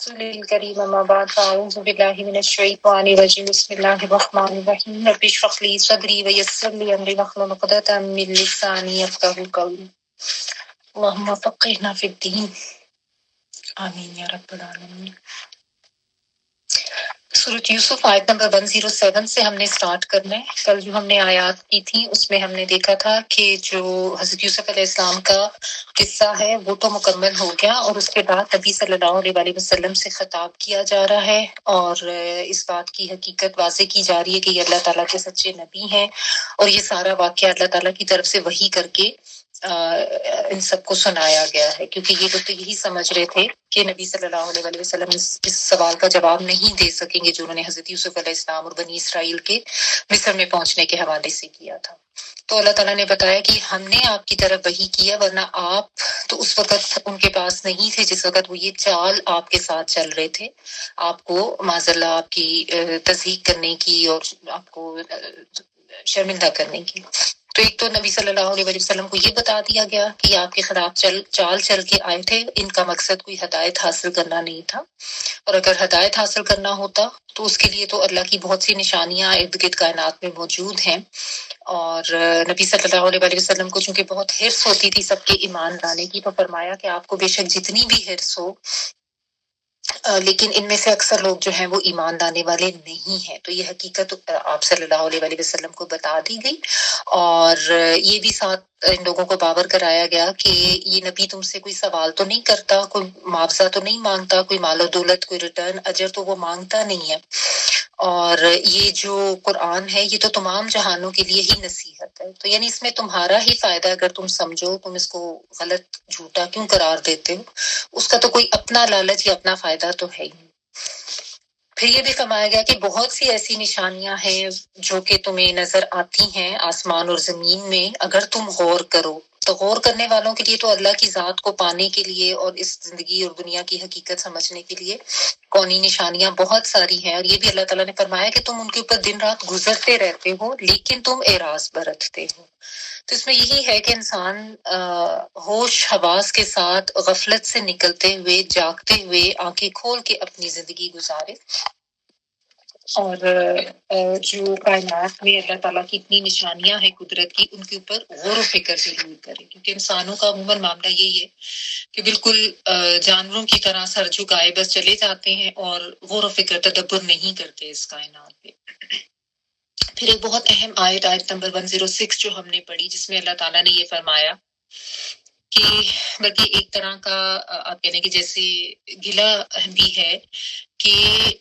رسول الكريم أما بعد فأعوذ بالله من الشيطان الرجيم بسم الله الرحمن الرحيم رب اشرح لي صدري ويسر لي أمري واحلل عقدة من لساني يفقهوا قولي اللهم فقهنا في الدين آمین یا رب العالمین۔ سورۃ یوسف آیت نمبر 107 سے ہم نے سٹارٹ کرنا ہے۔ کل جو ہم نے آیات کی تھی اس میں ہم نے دیکھا تھا کہ جو حضرت یوسف علیہ السلام کا قصہ ہے وہ تو مکمل ہو گیا، اور اس کے بعد نبی صلی اللہ علیہ وسلم سے خطاب کیا جا رہا ہے، اور اس بات کی حقیقت واضح کی جا رہی ہے کہ یہ اللہ تعالیٰ کے سچے نبی ہیں، اور یہ سارا واقعہ اللہ تعالیٰ کی طرف سے وحی کر کے ان سب کو سنایا گیا ہے، کیونکہ یہ لوگ تو یہی سمجھ رہے تھے کہ نبی صلی اللہ علیہ وسلم اس سوال کا جواب نہیں دے سکیں گے جو انہوں نے حضرت یوسف علیہ السلام اور بنی اسرائیل کے مصر میں پہنچنے کے حوالے سے کیا تھا۔ تو اللہ تعالیٰ نے بتایا کہ ہم نے آپ کی طرف وحی کیا، ورنہ آپ تو اس وقت ان کے پاس نہیں تھے جس وقت وہ یہ چال آپ کے ساتھ چل رہے تھے، آپ کو معاذ اللہ آپ کی تصدیق کرنے کی اور آپ کو شرمندہ کرنے کی۔ تو ایک تو نبی صلی اللہ علیہ وسلم کو یہ بتا دیا گیا کہ آپ کے خلاف چال چل کے آئے تھے، ان کا مقصد کوئی ہدایت حاصل کرنا نہیں تھا، اور اگر ہدایت حاصل کرنا ہوتا تو اس کے لیے تو اللہ کی بہت سی نشانیاں ارد گرد کائنات میں موجود ہیں، اور نبی صلی اللہ علیہ وسلم کو چونکہ بہت حرص ہوتی تھی سب کے ایمان لانے کی، تو فرمایا کہ آپ کو بے شک جتنی بھی حرص ہو، لیکن ان میں سے اکثر لوگ جو ہیں وہ ایمان لانے والے نہیں ہیں۔ تو یہ حقیقت آپ صلی اللہ علیہ وسلم کو بتا دی گئی، اور یہ بھی ساتھ ان لوگوں کو باور کرایا گیا کہ یہ نبی تم سے کوئی سوال تو نہیں کرتا، کوئی معاوضہ تو نہیں مانگتا، کوئی مال و دولت، کوئی ریٹرن اجر تو وہ مانگتا نہیں ہے، اور یہ جو قرآن ہے یہ تو تمام جہانوں کے لیے ہی نصیحت ہے، تو یعنی اس میں تمہارا ہی فائدہ اگر تم سمجھو، تم اس کو غلط جھوٹا کیوں قرار دیتے ہو، اس کا تو کوئی اپنا لالچ یا اپنا فائدہ تو ہے ہی۔ پھر یہ بھی فرمایا گیا کہ بہت سی ایسی نشانیاں ہیں جو کہ تمہیں نظر آتی ہیں آسمان اور زمین میں، اگر تم غور کرو تو غور کرنے والوں کے لیے تو اللہ کی ذات کو پانے کے لیے اور اس زندگی اور دنیا کی حقیقت سمجھنے کے لیے کونی نشانیاں بہت ساری ہیں، اور یہ بھی اللہ تعالیٰ نے فرمایا کہ تم ان کے اوپر دن رات گزرتے رہتے ہو لیکن تم اعراض برتتے ہو۔ تو اس میں یہی ہے کہ انسان ہوش حواس کے ساتھ غفلت سے نکلتے ہوئے جاگتے ہوئے آنکھیں کھول کے اپنی زندگی گزارے، اور جو کائنات میں اللہ تعالیٰ کی اتنی نشانیاں ہیں قدرت کی، ان کے اوپر غور و فکر ضرور کرے، کیونکہ انسانوں کا عموماً معاملہ یہی ہے کہ بالکل جانوروں کی طرح سر جھکائے بس چلے جاتے ہیں اور غور و فکر تدبر نہیں کرتے اس کائنات پہ۔ پھر ایک بہت اہم آیت نمبر 106 جو ہم نے پڑھی، جس میں اللہ تعالیٰ نے یہ فرمایا کہ بلکہ ایک طرح کا آپ کہنے کہ جیسے گلا بھی ہے کہ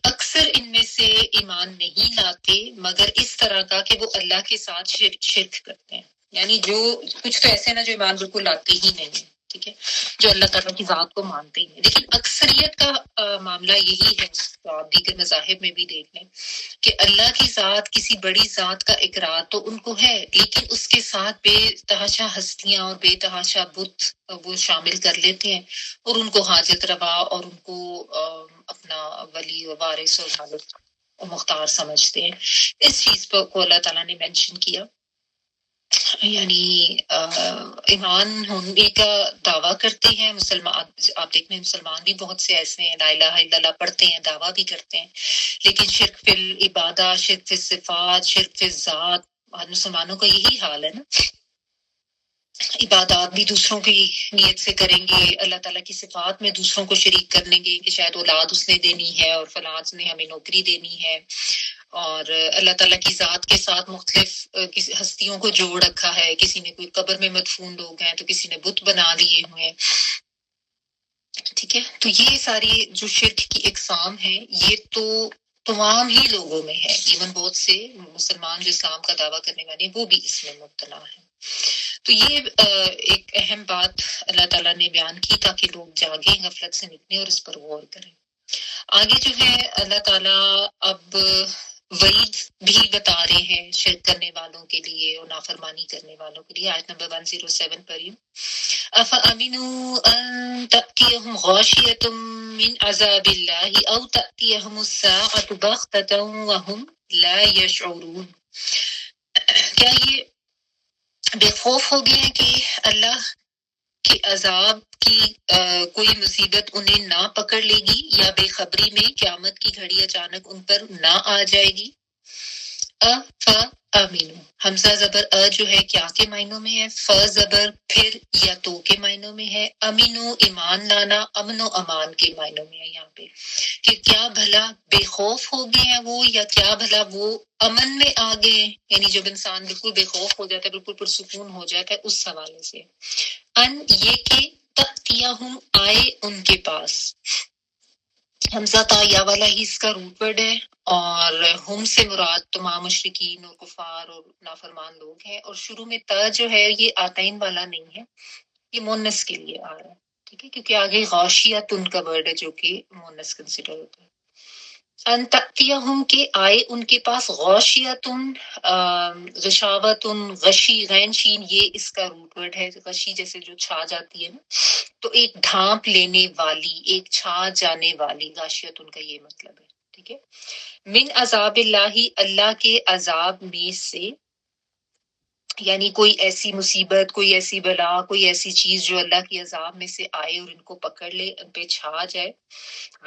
اکثر ان میں سے ایمان نہیں لاتے مگر اس طرح کا کہ وہ اللہ کے ساتھ شرک کرتے ہیں، یعنی جو کچھ تو ایسے نا جو ایمان بالکل لاتے ہی نہیں ہیں، ٹھیک ہے، جو اللہ تعالیٰ کی ذات کو مانتے ہی ہیں، لیکن اکثریت کا معاملہ یہی ہے، تو آپ دیگر مذاہب میں بھی دیکھ لیں کہ اللہ کی ذات، کسی بڑی ذات کا اقرار تو ان کو ہے، لیکن اس کے ساتھ بے تحاشا ہستیاں اور بے تحاشا بت وہ شامل کر لیتے ہیں، اور ان کو حاجت روا اور ان کو اپنا ولی و وارث اور مالک اور مختار سمجھتے ہیں۔ اس چیز کو اللہ تعالیٰ نے مینشن کیا، یعنی ایمان ہونے کا دعویٰ کرتے ہیں مسلمان، آپ دیکھتے ہیں مسلمان بھی بہت سے ایسے ہیں لا الہ الا اللہ پڑھتے ہیں، دعویٰ بھی کرتے ہیں، لیکن شرک فی العبادہ، شرک فی الصفات، شرک فی الذات، آج مسلمانوں کا یہی حال ہے نا، عبادات بھی دوسروں کی نیت سے کریں گے، اللہ تعالیٰ کی صفات میں دوسروں کو شریک کر لیں گے کہ شاید اولاد اس نے دینی ہے اور فلاں نے ہمیں نوکری دینی ہے، اور اللہ تعالیٰ کی ذات کے ساتھ مختلف ہستیوں کو جوڑ رکھا ہے، کسی نے کوئی قبر میں مدفون لوگ ہیں تو کسی نے بت بنا لیے ہوئے ہیں، ٹھیک ہے۔ تو یہ ساری جو شرک کی اقسام ہیں یہ تو تمام ہی لوگوں میں ہے، ایون بہت سے مسلمان جو اسلام کا دعویٰ کرنے والے ہیں وہ بھی اس میں مبتلا ہیں۔ تو یہ ایک اہم بات اللہ تعالیٰ نے بیان کی تاکہ لوگ جاگیں، غفلت سے نکلیں اور اس پر غور کریں۔ آگے جو ہے اللہ تعالیٰ اب وعید بھی بتا رہے ہیں شرک کرنے والوں کے لیے اور نافرمانی کرنے والوں کے لیے۔ آیت نمبر 107 پر أَفَأَمِنُوا أَن تَأْتِيَهُمْ غَاشِيَةٌ مِّنْ عَذَابِ اللَّهِ أَوْ تَأْتِيَهُمُ السَّاعَةُ بَغْتَةً وَهُمْ لَا يَشْعُرُونَ، کیا یہ بے خوف ہو گئے ہیں کہ اللہ کہ عذاب کی کوئی مصیبت انہیں نہ پکڑ لے گی یا بے خبری میں قیامت کی گھڑی اچانک ان پر نہ آ جائے گی. امینو حمزہ زبر جو ہے کیا کے معنوں میں ہے، ف زبر پھر یا تو کے معنوں میں ہے، امینو ایمان لانا امن و امان کے معنوں میں ہے یہاں پہ کہ کیا بھلا بے خوف ہو گئے ہیں وہ، یا کیا بھلا وہ امن میں آ گئے، یعنی جب انسان بالکل بے خوف ہو جاتا ہے، بالکل پرسکون ہو جاتا ہے، اس حوالے سے. ان یہ کہ تأتیہم آئے ان کے پاس، حمزہ تا یا والا ہی اس کا روٹ ورڈ ہے، اور ہم سے مراد تمام مشرکین اور کفار اور نافرمان لوگ ہیں، اور شروع میں تا جو ہے یہ آتین والا نہیں ہے، یہ مونس کے لیے آ رہا ہے، ٹھیک ہے، کیونکہ آگے غاشیت ان کا ورڈ ہے جو کہ مونس کنسیڈر ہوتا ہے. ان تأتیہم کے آئے ان کے پاس، غاشیتن غشاوتن غشی غین شین یہ اس کا روٹ ورڈ ہے، غشی جیسے جو چھا جاتی ہے نا، تو ایک ڈھانپ لینے والی، ایک چھا جانے والی، غاشیتن کا یہ مطلب ہے، ٹھیک ہے. من عذاب اللہ اللہ کے عذاب میں سے، یعنی کوئی ایسی مصیبت، کوئی ایسی بلا، کوئی ایسی چیز جو اللہ کی عذاب میں سے آئے اور ان کو پکڑ لے، ان پہ چھا جائے.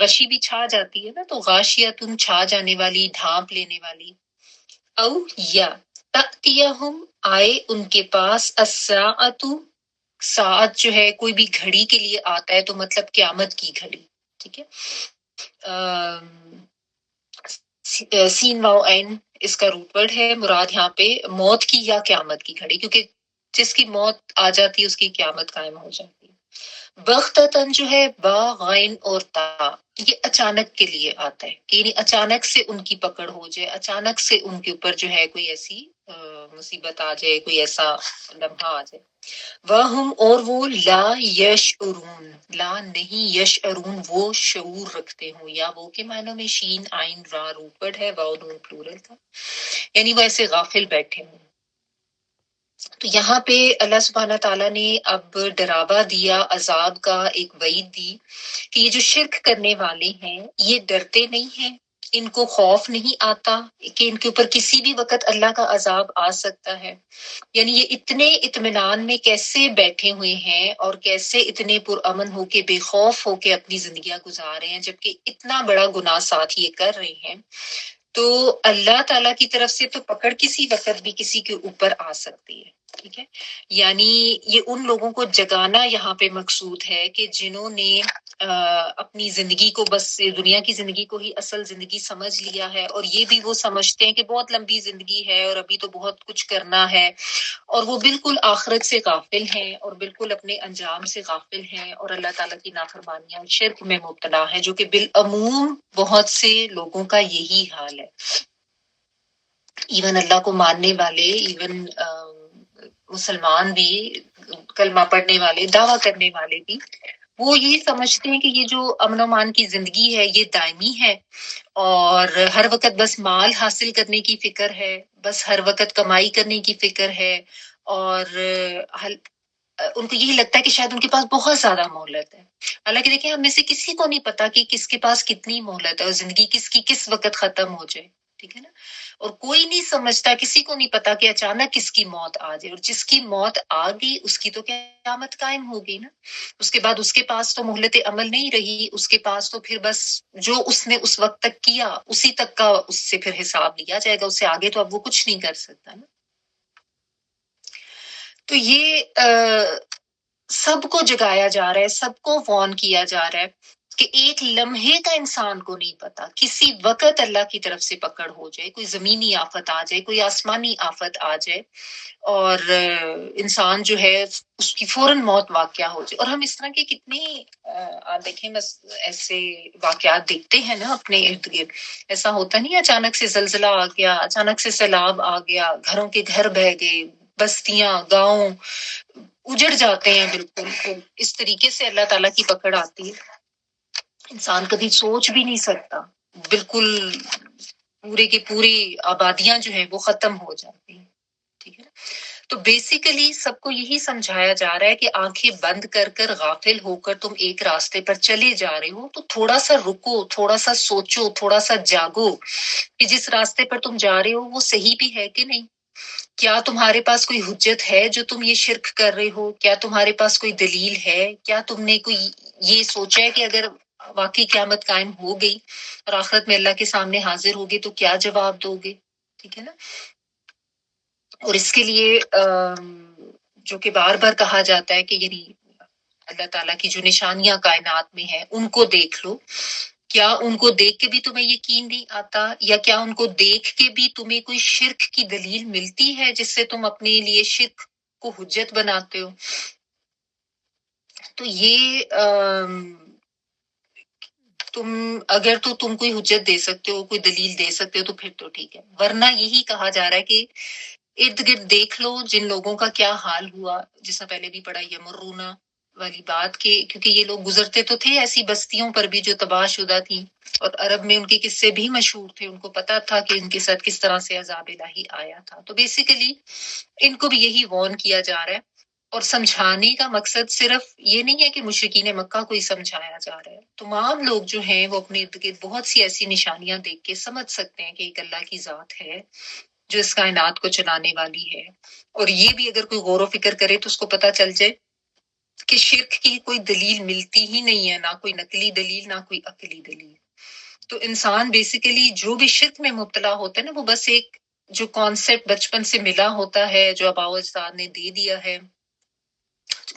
غشی بھی چھا جاتی ہے نا، تو غاشیتن چھا جانے والی، ڈھانپ لینے والی. او یا تأتیہم آئے ان کے پاس، الساعۃ ساعت جو ہے کوئی بھی گھڑی کے لیے آتا ہے تو مطلب قیامت کی گھڑی، ٹھیک ہے. سین واو عین اس کا روٹ ورڈ ہے، مراد یہاں پہ موت کی یا قیامت کی گھڑی، کیونکہ جس کی موت آ جاتی ہے اس کی قیامت قائم ہو جاتی ہے. بغتتاً جو ہے با غین اور تا یہ اچانک کے لیے آتا ہے، کہ یعنی اچانک سے ان کی پکڑ ہو جائے، اچانک سے ان کے اوپر جو ہے کوئی ایسی مصیبت آ جائے، کوئی ایسا لمحہ آ جائے. وَهُمْ اور وہ لا یشعرون لا نہیں یشعرون وہ شعور رکھتے ہوں، یا وہ کے معنوں میں شین عین را روٹ ورڈ ہے، واو نون پلورل کا، یعنی وہ ایسے غافل بیٹھے ہوں. تو یہاں پہ اللہ سبحانہ تعالیٰ نے اب ڈراوا دیا عذاب کا، ایک وعید دی کہ یہ جو شرک کرنے والے ہیں یہ ڈرتے نہیں ہیں، ان کو خوف نہیں آتا کہ ان کے اوپر کسی بھی وقت اللہ کا عذاب آ سکتا ہے. یعنی یہ اتنے اطمینان میں کیسے بیٹھے ہوئے ہیں اور کیسے اتنے پرامن ہو کے، بے خوف ہو کے اپنی زندگیاں گزار رہے ہیں، جبکہ اتنا بڑا گناہ ساتھ یہ کر رہے ہیں. تو اللہ تعالیٰ کی طرف سے تو پکڑ کسی وقت بھی کسی کے اوپر آ سکتی ہے، ٹھیک ہے. یعنی یہ ان لوگوں کو جگانا یہاں پہ مقصود ہے کہ جنہوں نے اپنی زندگی کو بس دنیا کی زندگی کو ہی اصل زندگی سمجھ لیا ہے، اور یہ بھی وہ سمجھتے ہیں کہ بہت لمبی زندگی ہے اور ابھی تو بہت کچھ کرنا ہے، اور وہ بالکل آخرت سے غافل ہیں اور بالکل اپنے انجام سے غافل ہیں، اور اللہ تعالیٰ کی نافرمانیاں شرک میں مبتلا ہیں، جو کہ بالعموم بہت سے لوگوں کا یہی حال ہے. ایون اللہ کو ماننے والے، ایون مسلمان بھی، کلمہ پڑھنے والے، دعویٰ کرنے والے بھی، وہ یہ سمجھتے ہیں کہ یہ جو امن و امان کی زندگی ہے یہ دائمی ہے، اور ہر وقت بس مال حاصل کرنے کی فکر ہے، بس ہر وقت کمائی کرنے کی فکر ہے، اور ان کو یہی لگتا ہے کہ شاید ان کے پاس بہت زیادہ مہلت ہے. حالانکہ دیکھیں ہم میں سے کسی کو نہیں پتا کہ کس کے پاس کتنی مہلت ہے اور زندگی کس کی کس وقت ختم ہو جائے، ٹھیک ہے نا. اور کوئی نہیں سمجھتا، کسی کو نہیں پتا کہ اچانک کس کی موت آ جائے، اور جس کی موت آ گئی اس کی تو قیامت قائم ہو گئی نا. اس کے بعد اس کے پاس تو مہلت عمل نہیں رہی، اس کے پاس تو پھر بس جو اس نے اس وقت تک کیا اسی تک کا اس سے پھر حساب لیا جائے گا، اس سے آگے تو اب وہ کچھ نہیں کر سکتا نا. تو یہ سب کو جگایا جا رہا ہے، سب کو وارن کیا جا رہا ہے کہ ایک لمحے کا انسان کو نہیں پتا، کسی وقت اللہ کی طرف سے پکڑ ہو جائے، کوئی زمینی آفت آ جائے، کوئی آسمانی آفت آ جائے، اور انسان جو ہے اس کی فوراً موت واقعہ ہو جائے. اور ہم اس طرح کے کتنے دیکھیں بس ایسے واقعات دیکھتے ہیں نا اپنے ارد گرد. ایسا ہوتا نہیں اچانک سے زلزلہ آ گیا، اچانک سے سیلاب آ گیا، گھروں کے گھر بہہ گئے، بستیاں گاؤں اجڑ جاتے ہیں بالکل. اس طریقے سے اللہ تعالیٰ کی پکڑ آتی ہے، انسان کبھی سوچ بھی نہیں سکتا، بالکل پورے کے پورے آبادیاں جو ہیں وہ ختم ہو جاتی ہیں، ٹھیک ہے. تو بیسیکلی سب کو یہی سمجھایا جا رہا ہے کہ آنکھیں بند کر کر غافل ہو کر تم ایک راستے پر چلے جا رہے ہو، تو تھوڑا سا رکو، تھوڑا سا سوچو، تھوڑا سا جاگو کہ جس راستے پر تم جا رہے ہو وہ صحیح بھی ہے کہ نہیں. کیا تمہارے پاس کوئی حجت ہے جو تم یہ شرک کر رہے ہو؟ کیا تمہارے پاس کوئی دلیل ہے؟ کیا تم نے کوئی یہ سوچا ہے کہ اگر واقعی قیامت قائم ہو گئی اور آخرت میں اللہ کے سامنے حاضر ہوگے تو کیا جواب دو گے؟ ٹھیک ہے نا. اور اس کے لیے جو کہ بار بار کہا جاتا ہے کہ یعنی اللہ تعالیٰ کی جو نشانیاں کائنات میں ہیں ان کو دیکھ لو. کیا ان کو دیکھ کے بھی تمہیں یقین نہیں آتا؟ یا کیا ان کو دیکھ کے بھی تمہیں کوئی شرک کی دلیل ملتی ہے جس سے تم اپنے لیے شرک کو حجت بناتے ہو؟ تو یہ اگر تو تم کوئی حجت دے سکتے ہو، کوئی دلیل دے سکتے ہو تو پھر تو ٹھیک ہے، ورنہ یہی کہا جا رہا ہے کہ ارد گرد دیکھ لو جن لوگوں کا کیا حال ہوا، جس نے پہلے بھی پڑھا یمرونا والی بات کے، کیونکہ یہ لوگ گزرتے تو تھے ایسی بستیوں پر بھی جو تباہ شدہ تھیں، اور عرب میں ان کے قصے بھی مشہور تھے، ان کو پتا تھا کہ ان کے ساتھ کس طرح سے عذاب الہی آیا تھا. تو بیسیکلی ان کو بھی یہی وارن کیا جا رہا ہے، اور سمجھانے کا مقصد صرف یہ نہیں ہے کہ مشرکین مکہ کو ہی سمجھایا جا رہا ہے. تمام لوگ جو ہیں وہ اپنے ارد گرد بہت سی ایسی نشانیاں دیکھ کے سمجھ سکتے ہیں کہ ایک اللہ کی ذات ہے جو اس کائنات کو چلانے والی ہے. اور یہ بھی اگر کوئی غور و فکر کرے تو اس کو پتا چل جائے کہ شرک کی کوئی دلیل ملتی ہی نہیں ہے، نہ کوئی نقلی دلیل نہ کوئی عقلی دلیل. تو انسان بیسیکلی جو بھی شرک میں مبتلا ہوتا ہے نا، وہ بس ایک جو کانسیپٹ بچپن سے ملا ہوتا ہے، جو آباء و اجداد نے دے دیا ہے،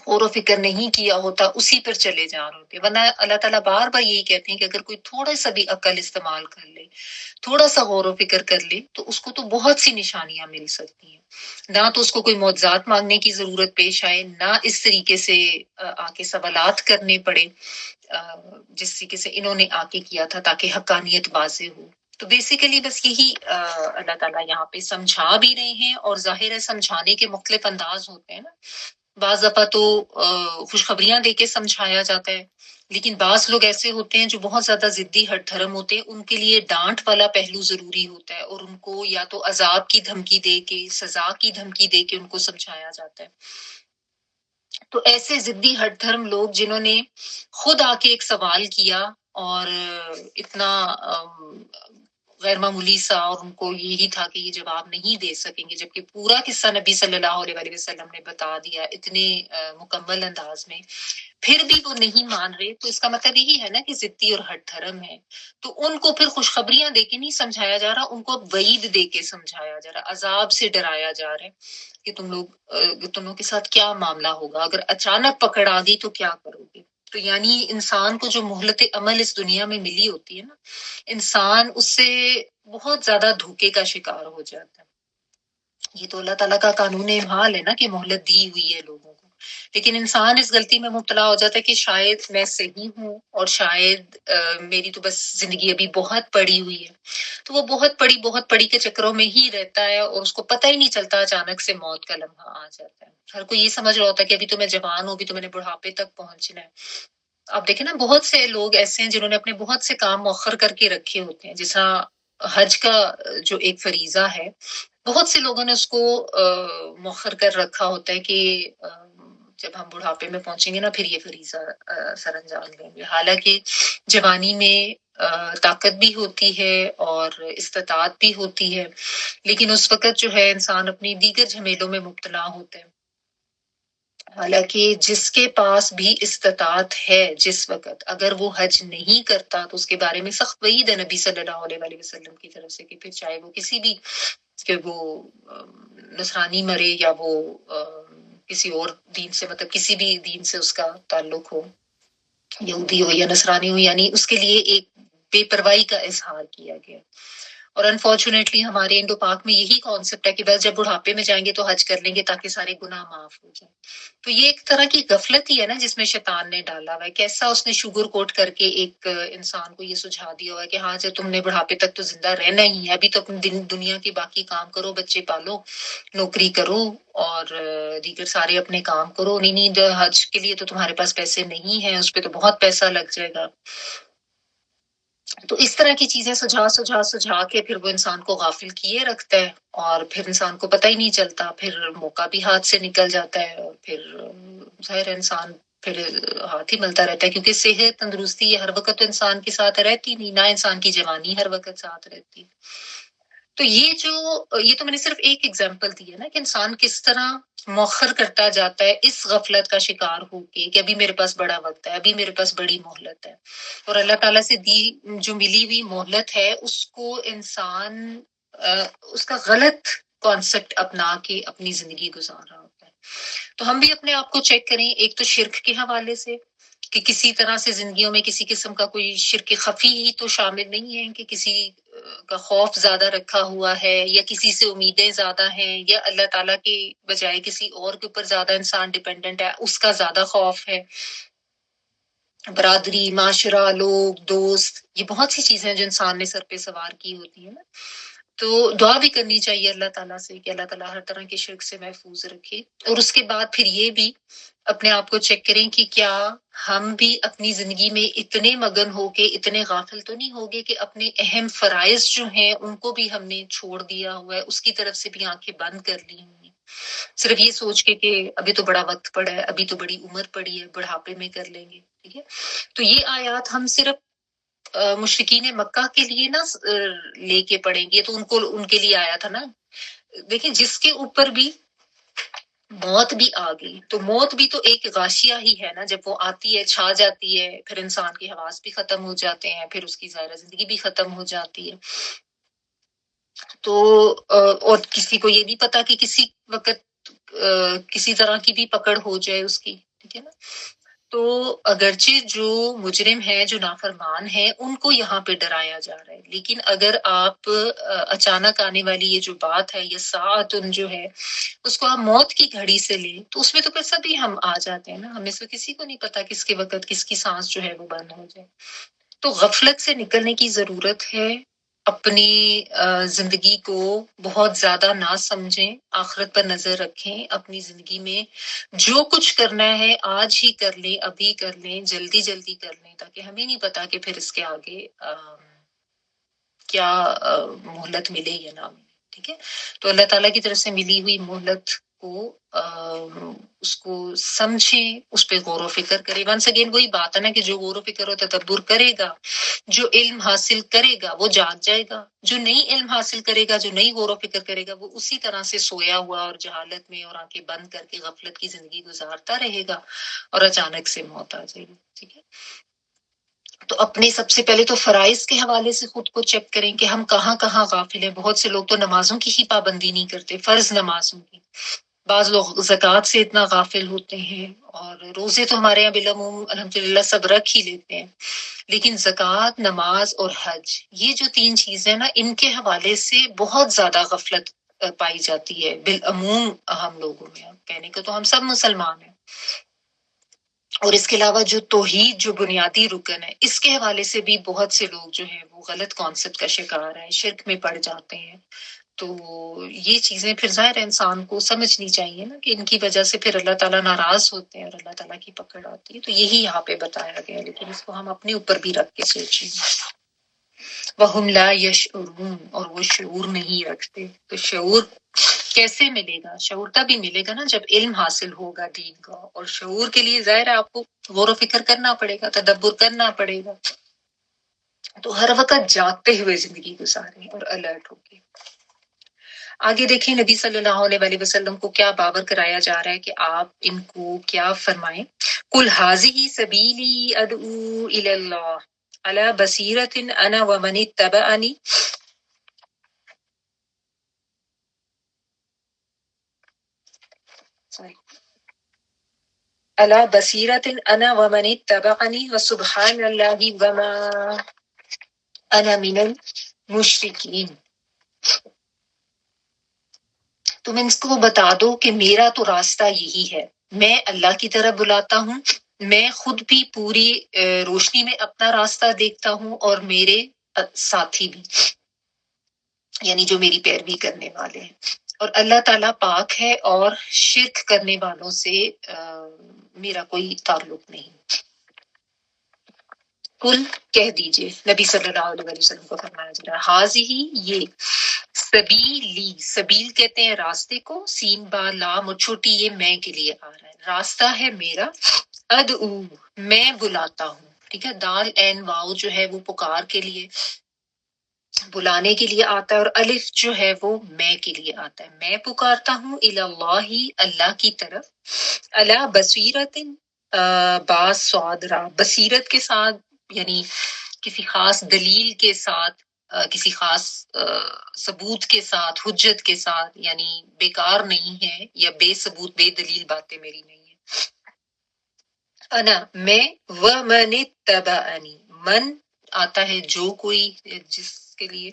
غور و فکر نہیں کیا ہوتا، اسی پر چلے جا رہے ہوتے. ورنہ اللہ تعالیٰ بار بار یہی کہتے ہیں کہ اگر کوئی تھوڑا سا بھی عقل استعمال کر لے، تھوڑا سا غور و فکر کر لے، تو اس کو تو بہت سی نشانیاں مل سکتی ہیں. نہ تو اس کو کوئی معجزات مانگنے کی ضرورت پیش آئے، نہ اس طریقے سے آ کے سوالات کرنے پڑے جس طریقے سے انہوں نے آ کے کیا تھا، تاکہ حقانیت واضح ہو. تو بیسیکلی بس یہی اللہ تعالیٰ یہاں پہ سمجھا بھی رہے ہیں، اور ظاہر ہے سمجھانے کے مختلف انداز ہوتے ہیں نا. بعض دفعہ تو خوشخبریاں دے کے سمجھایا جاتا ہے، لیکن بعض لوگ ایسے ہوتے ہیں جو بہت زیادہ ضدی ہٹ دھرم ہوتے ہیں، ان کے لیے ڈانٹ والا پہلو ضروری ہوتا ہے، اور ان کو یا تو عذاب کی دھمکی دے کے، سزا کی دھمکی دے کے ان کو سمجھایا جاتا ہے. تو ایسے ضدی ہٹ دھرم لوگ جنہوں نے خود آ کے ایک سوال کیا اور اتنا غیر معمولی سا، اور ان کو یہی تھا کہ یہ جواب نہیں دے سکیں گے، جبکہ پورا قصہ نبی صلی اللہ علیہ وآلہ وسلم نے بتا دیا اتنے مکمل انداز میں، پھر بھی وہ نہیں مان رہے. تو اس کا مطلب یہی ہے نا کہ ضدی اور ہٹ دھرم ہے. تو ان کو پھر خوشخبریاں دے کے نہیں سمجھایا جا رہا، ان کو وعید دے کے سمجھایا جا رہا، عذاب سے ڈرایا جا رہا ہے کہ تم لوگ کے ساتھ کیا معاملہ ہوگا، اگر اچانک پکڑ آ گئی تو کیا کرو گے. تو یعنی انسان کو جو مہلت عمل اس دنیا میں ملی ہوتی ہے نا، انسان اس سے بہت زیادہ دھوکے کا شکار ہو جاتا ہے. یہ تو اللہ تعالیٰ کا قانون حال ہے نا کہ مہلت دی ہوئی ہے لوگوں کو، لیکن انسان اس غلطی میں مبتلا ہو جاتا ہے کہ شاید میں صحیح ہوں، اور شاید میری تو بس زندگی ابھی بہت پڑی ہوئی ہے. تو وہ بہت پڑی کے چکروں میں ہی رہتا ہے، اور اس کو پتہ ہی نہیں چلتا اچانک سے موت کا لمحہ آ جاتا ہے. ہر کوئی یہ سمجھ رہا ہوتا ہے کہ ابھی تو میں جوان ہوں، ابھی تو میں نے بڑھاپے تک پہنچنا ہے. آپ دیکھیں نا، بہت سے لوگ ایسے ہیں جنہوں نے اپنے بہت سے کام مؤخر کر کے رکھے ہوتے ہیں، جیسا حج کا جو ایک فریضہ ہے، بہت سے لوگوں نے اس کو مؤخر کر رکھا ہوتا ہے کہ جب ہم بڑھاپے میں پہنچیں گے نا پھر یہ فریضہ سر انجام دیں گے. حالانکہ جوانی میں طاقت بھی ہوتی ہے اور استطاعت بھی ہوتی ہے، لیکن اس وقت جو ہے انسان اپنی دیگر جھمیلوں میں مبتلا ہوتا ہے. حالانکہ جس کے پاس بھی استطاعت ہے جس وقت، اگر وہ حج نہیں کرتا تو اس کے بارے میں سخت وعید ہے نبی صلی اللہ علیہ وآلہ وسلم کی طرف سے، کہ پھر چاہے وہ کسی بھی، کہ وہ نصرانی مرے یا وہ کسی اور دین سے، مطلب کسی بھی دین سے اس کا تعلق ہو، یہودی ہو یا نصرانی ہو، یعنی اس کے لیے ایک بے پرواہی کا اظہار کیا گیا. اور انفارچونیٹلی ہمارے انڈو پاک میں یہی کانسیپٹ ہے کہ بس جب بڑھاپے میں جائیں گے تو حج کر لیں گے تاکہ سارے گناہ معاف ہو جائیں. تو یہ ایک طرح کی غفلت ہی ہے نا جس میں شیطان نے ڈالا ہوا ہے. کیسا اس نے شوگر کوٹ کر کے ایک انسان کو یہ سجھا دیا ہوا ہے کہ ہاں جب تم نے بڑھاپے تک تو زندہ رہنا ہی ہے، ابھی تو اپنی دنیا کے باقی کام کرو، بچے پالو، نوکری کرو، اور دیگر سارے اپنے کام کرو. نہیں حج کے لیے تو تمہارے پاس پیسے نہیں ہیں، اس پہ تو بہت پیسہ لگ جائے گا. تو اس طرح کی چیزیں سجھا کے پھر وہ انسان کو غافل کیے رکھتا ہے، اور پھر انسان کو پتہ ہی نہیں چلتا، پھر موقع بھی ہاتھ سے نکل جاتا ہے، اور پھر ظاہر انسان پھر ہاتھ ہی ملتا رہتا ہے، کیونکہ صحت تندرستی یہ ہر وقت تو انسان کے ساتھ رہتی نہیں، نہ انسان کی جوانی ہر وقت ساتھ رہتی. تو یہ تو میں نے صرف ایک ایگزامپل دی ہے نا کہ انسان کس طرح مؤخر کرتا جاتا ہے اس غفلت کا شکار ہو کے کہ ابھی میرے پاس بڑا وقت ہے، ابھی میرے پاس بڑی مہلت ہے، اور اللہ تعالیٰ سے دی جو ملی ہوئی مہلت ہے اس کو انسان اس کا غلط کانسیپٹ اپنا کے اپنی زندگی گزار رہا ہوتا ہے۔ تو ہم بھی اپنے آپ کو چیک کریں، ایک تو شرک کے حوالے سے کہ کسی طرح سے زندگیوں میں کسی قسم کا کوئی شرک خفی ہی تو شامل نہیں ہے کہ کسی کا خوف زیادہ رکھا ہوا ہے یا کسی سے امیدیں زیادہ ہیں یا اللہ تعالیٰ کے بجائے کسی اور کے اوپر زیادہ انسان ڈیپینڈنٹ ہے، اس کا زیادہ خوف ہے۔ برادری، معاشرہ، لوگ، دوست، یہ بہت سی چیزیں ہیں جو انسان نے سر پہ سوار کی ہوتی ہیں نا۔ تو دعا بھی کرنی چاہیے اللہ تعالیٰ سے کہ اللہ تعالیٰ ہر طرح کے شرک سے محفوظ رکھے، اور اس کے بعد پھر یہ بھی اپنے آپ کو چیک کریں کہ کیا ہم بھی اپنی زندگی میں اتنے مگن ہو کے اتنے غافل تو نہیں ہوگے کہ اپنے اہم فرائض جو ہیں ان کو بھی ہم نے چھوڑ دیا ہوا ہے، اس کی طرف سے بھی آنکھیں بند کر لی ہوئی ہیں، صرف یہ سوچ کے کہ ابھی تو بڑا وقت پڑا ہے، ابھی تو بڑی عمر پڑی ہے، بڑھاپے میں کر لیں گے۔ ٹھیک ہے، تو یہ آیات ہم صرف مشرکین مکہ کے لیے نہ لے کے پڑھیں گے، تو ان کے لیے آیا تھا نا۔ دیکھیں جس کے اوپر بھی موت بھی آ گئی، تو موت بھی تو ایک غاشیہ ہی ہے نا، جب وہ آتی ہے چھا جاتی ہے، پھر انسان کے حواس بھی ختم ہو جاتے ہیں، پھر اس کی ظاہرہ زندگی بھی ختم ہو جاتی ہے۔ تو اور کسی کو یہ نہیں پتا کہ کسی وقت کسی طرح کی بھی پکڑ ہو جائے اس کی، ٹھیک ہے نا۔ تو اگرچہ جو مجرم ہیں، جو نافرمان ہیں، ان کو یہاں پہ ڈرایا جا رہا ہے، لیکن اگر آپ اچانک آنے والی یہ جو بات ہے، یہ ساعتن جو ہے، اس کو آپ موت کی گھڑی سے لیں تو اس میں تو پھر سبھی ہم آ جاتے ہیں نا، ہمیں سے کسی کو نہیں پتا کس کے وقت کس کی سانس جو ہے وہ بند ہو جائے۔ تو غفلت سے نکلنے کی ضرورت ہے، اپنی زندگی کو بہت زیادہ نہ سمجھیں، آخرت پر نظر رکھیں، اپنی زندگی میں جو کچھ کرنا ہے آج ہی کر لیں، ابھی کر لیں، جلدی جلدی کر لیں، تاکہ ہمیں نہیں پتا کہ پھر اس کے آگے کیا مہلت ملے یا نہ ملے۔ ٹھیک ہے، تو اللہ تعالیٰ کی طرف سے ملی ہوئی مہلت کو اس کو سمجھیں، اس پہ غور و فکر کرے۔ ونس اگین وہی بات ہے نا کہ جو غور و فکر و تدبر کرے گا، جو علم حاصل کرے گا وہ جاگ جائے گا، جو نہیں علم حاصل کرے گا، جو نہیں غور و فکر کرے گا، وہ اسی طرح سے سویا ہوا اور جہالت میں اور آنکھیں بند کر کے غفلت کی زندگی گزارتا رہے گا، اور اچانک سے موت آ جائے گی۔ ٹھیک ہے، تو اپنے سب سے پہلے تو فرائض کے حوالے سے خود کو چیک کریں کہ ہم کہاں کہاں غافل ہیں۔ بہت سے لوگ تو نمازوں کی ہی پابندی نہیں کرتے، فرض نمازوں کی، بعض لوگ زکوٰۃ سے اتنا غافل ہوتے ہیں، اور روزے تو ہمارے یہاں بالعموم الحمدللہ سب رکھ ہی لیتے ہیں، لیکن زکوٰۃ، نماز اور حج، یہ جو تین چیزیں نا، ان کے حوالے سے بہت زیادہ غفلت پائی جاتی ہے بالعموم ہم لوگوں میں۔ کہنے کو تو ہم سب مسلمان ہیں، اور اس کے علاوہ جو توحید جو بنیادی رکن ہے، اس کے حوالے سے بھی بہت سے لوگ جو ہیں وہ غلط کانسیپٹ کا شکار ہیں، شرک میں پڑ جاتے ہیں۔ تو یہ چیزیں پھر ظاہر ہے انسان کو سمجھنی چاہیے نا کہ ان کی وجہ سے پھر اللہ تعالیٰ ناراض ہوتے ہیں اور اللہ تعالیٰ کی پکڑ آتی ہے۔ تو یہی یہاں پہ بتایا گیا ہے، لیکن اس کو ہم اپنے اوپر بھی رکھ کے سوچیں۔ وَهُمْ لَا يَشْعُرُونَ، اور وہ شعور نہیں رکھتے۔ تو شعور کیسے ملے گا؟ شعور تبھی ملے گا نا جب علم حاصل ہوگا دین کا، اور شعور کے لیے ظاہر ہے آپ کو غور و فکر کرنا پڑے گا، تدبر کرنا پڑے گا۔ تو ہر وقت جاگتے ہوئے زندگی گزاریں اور الرٹ ہو کے۔ آگے دیکھیں نبی صلی اللہ علیہ وآلہ وسلم کو کیا باور کرایا جا رہا ہے کہ آپ ان کو کیا فرمائیں۔ قُلْ هَٰذِهِ سَبِيلِي أَدْعُو إِلَى اللَّهِ عَلَىٰ بَصِيرَةٍ أَنَا وَمَنِ اتَّبَعَنِي عَلَىٰ بَصِيرَةٍ أَنَا وَمَنِ اتَّبَعَنِي وَسُبْحَانَ اللَّهِ وَمَا أَنَا مِنَ الْمُشْرِكِينَ۔ تم ان کو بتا دو کہ میرا تو راستہ یہی ہے، میں اللہ کی طرف بلاتا ہوں، میں خود بھی پوری روشنی میں اپنا راستہ دیکھتا ہوں، اور میرے ساتھی بھی، یعنی جو میری پیروی کرنے والے ہیں، اور اللہ تعالیٰ پاک ہے اور شرک کرنے والوں سے میرا کوئی تعلق نہیں۔ کل کہہ دیجئے، نبی صلی اللہ علیہ وسلم کو فرمایا جا رہا ہے، حاضی یہ سبیلی، سبیل کہتے ہیں راستے کو، سین با لام اور چھوٹی یہ میں کے لیے آ رہا ہے، راستہ ہے میرا، ادعو میں بلاتا ہوں، ٹھیک ہے، دال این واؤ جو ہے وہ پکار کے لیے، بلانے کے لیے آتا ہے، اور الف جو ہے وہ میں کے لیے آتا ہے. میں پکارتا ہوں الی اللہ، اللہ کی طرف، علی بصیرت، با صاد را، بصیرت کے ساتھ، یعنی کسی خاص دلیل کے ساتھ، کسی خاص ثبوت کے ساتھ، حجت کے ساتھ، یعنی بیکار نہیں ہے یا بے ثبوت بے دلیل باتیں میری نہیں ہیں. انا میں، و من اتبعنی، من آتا ہے جو کوئی، جس کے لیے.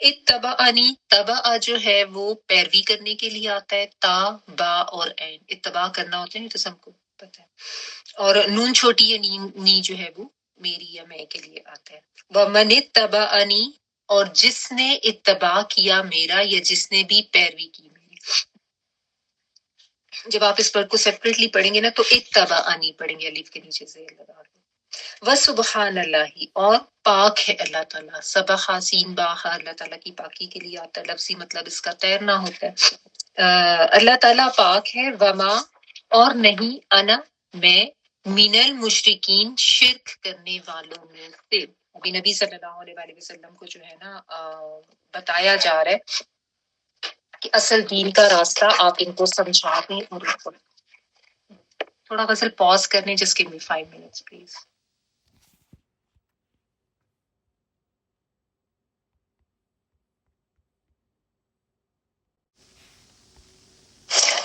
اتبعنی، تبع جو ہے وہ پیروی کرنے کے لیے آتا ہے، تا با اور عین اتباع کرنا ہوتا ہے، تو سب کو پتہ ہے. اور نون چھوٹی ہے، نی جو ہے وہ میری یا میں کے لیے آتا ہے. ومن اتبعنی، اور جس نے اتباع کیا میرا، یا جس نے بھی پیروی کی میری. جب آپ اس ورڈ کو سیپریٹلی پڑھیں گے نا تو اتبعنی پڑھیں گے، الف کے نیچے سے لگا دیں. وسبحان اللہ، اور پاک ہے اللہ تعالیٰ. سبح سین باہا، اللہ تعالیٰ کی پاکی کے لیے آتا ہے. لفظی مطلب اس کا تیرنا ہوتا ہے. اللہ تعالیٰ پاک ہے. وما، اور نہیں، انا میں، من المشرکین، شرک کرنے والوں میں سے. ابھی نبی صلی اللہ علیہ وآلہ وسلم کو جو ہے نا بتایا جا رہا ہے کہ اصل دین کا راستہ آپ ان کو سمجھا دیں. اور ان کو تھوڑا غزل پاز کرنے، جس کے 5 منٹس پلیز.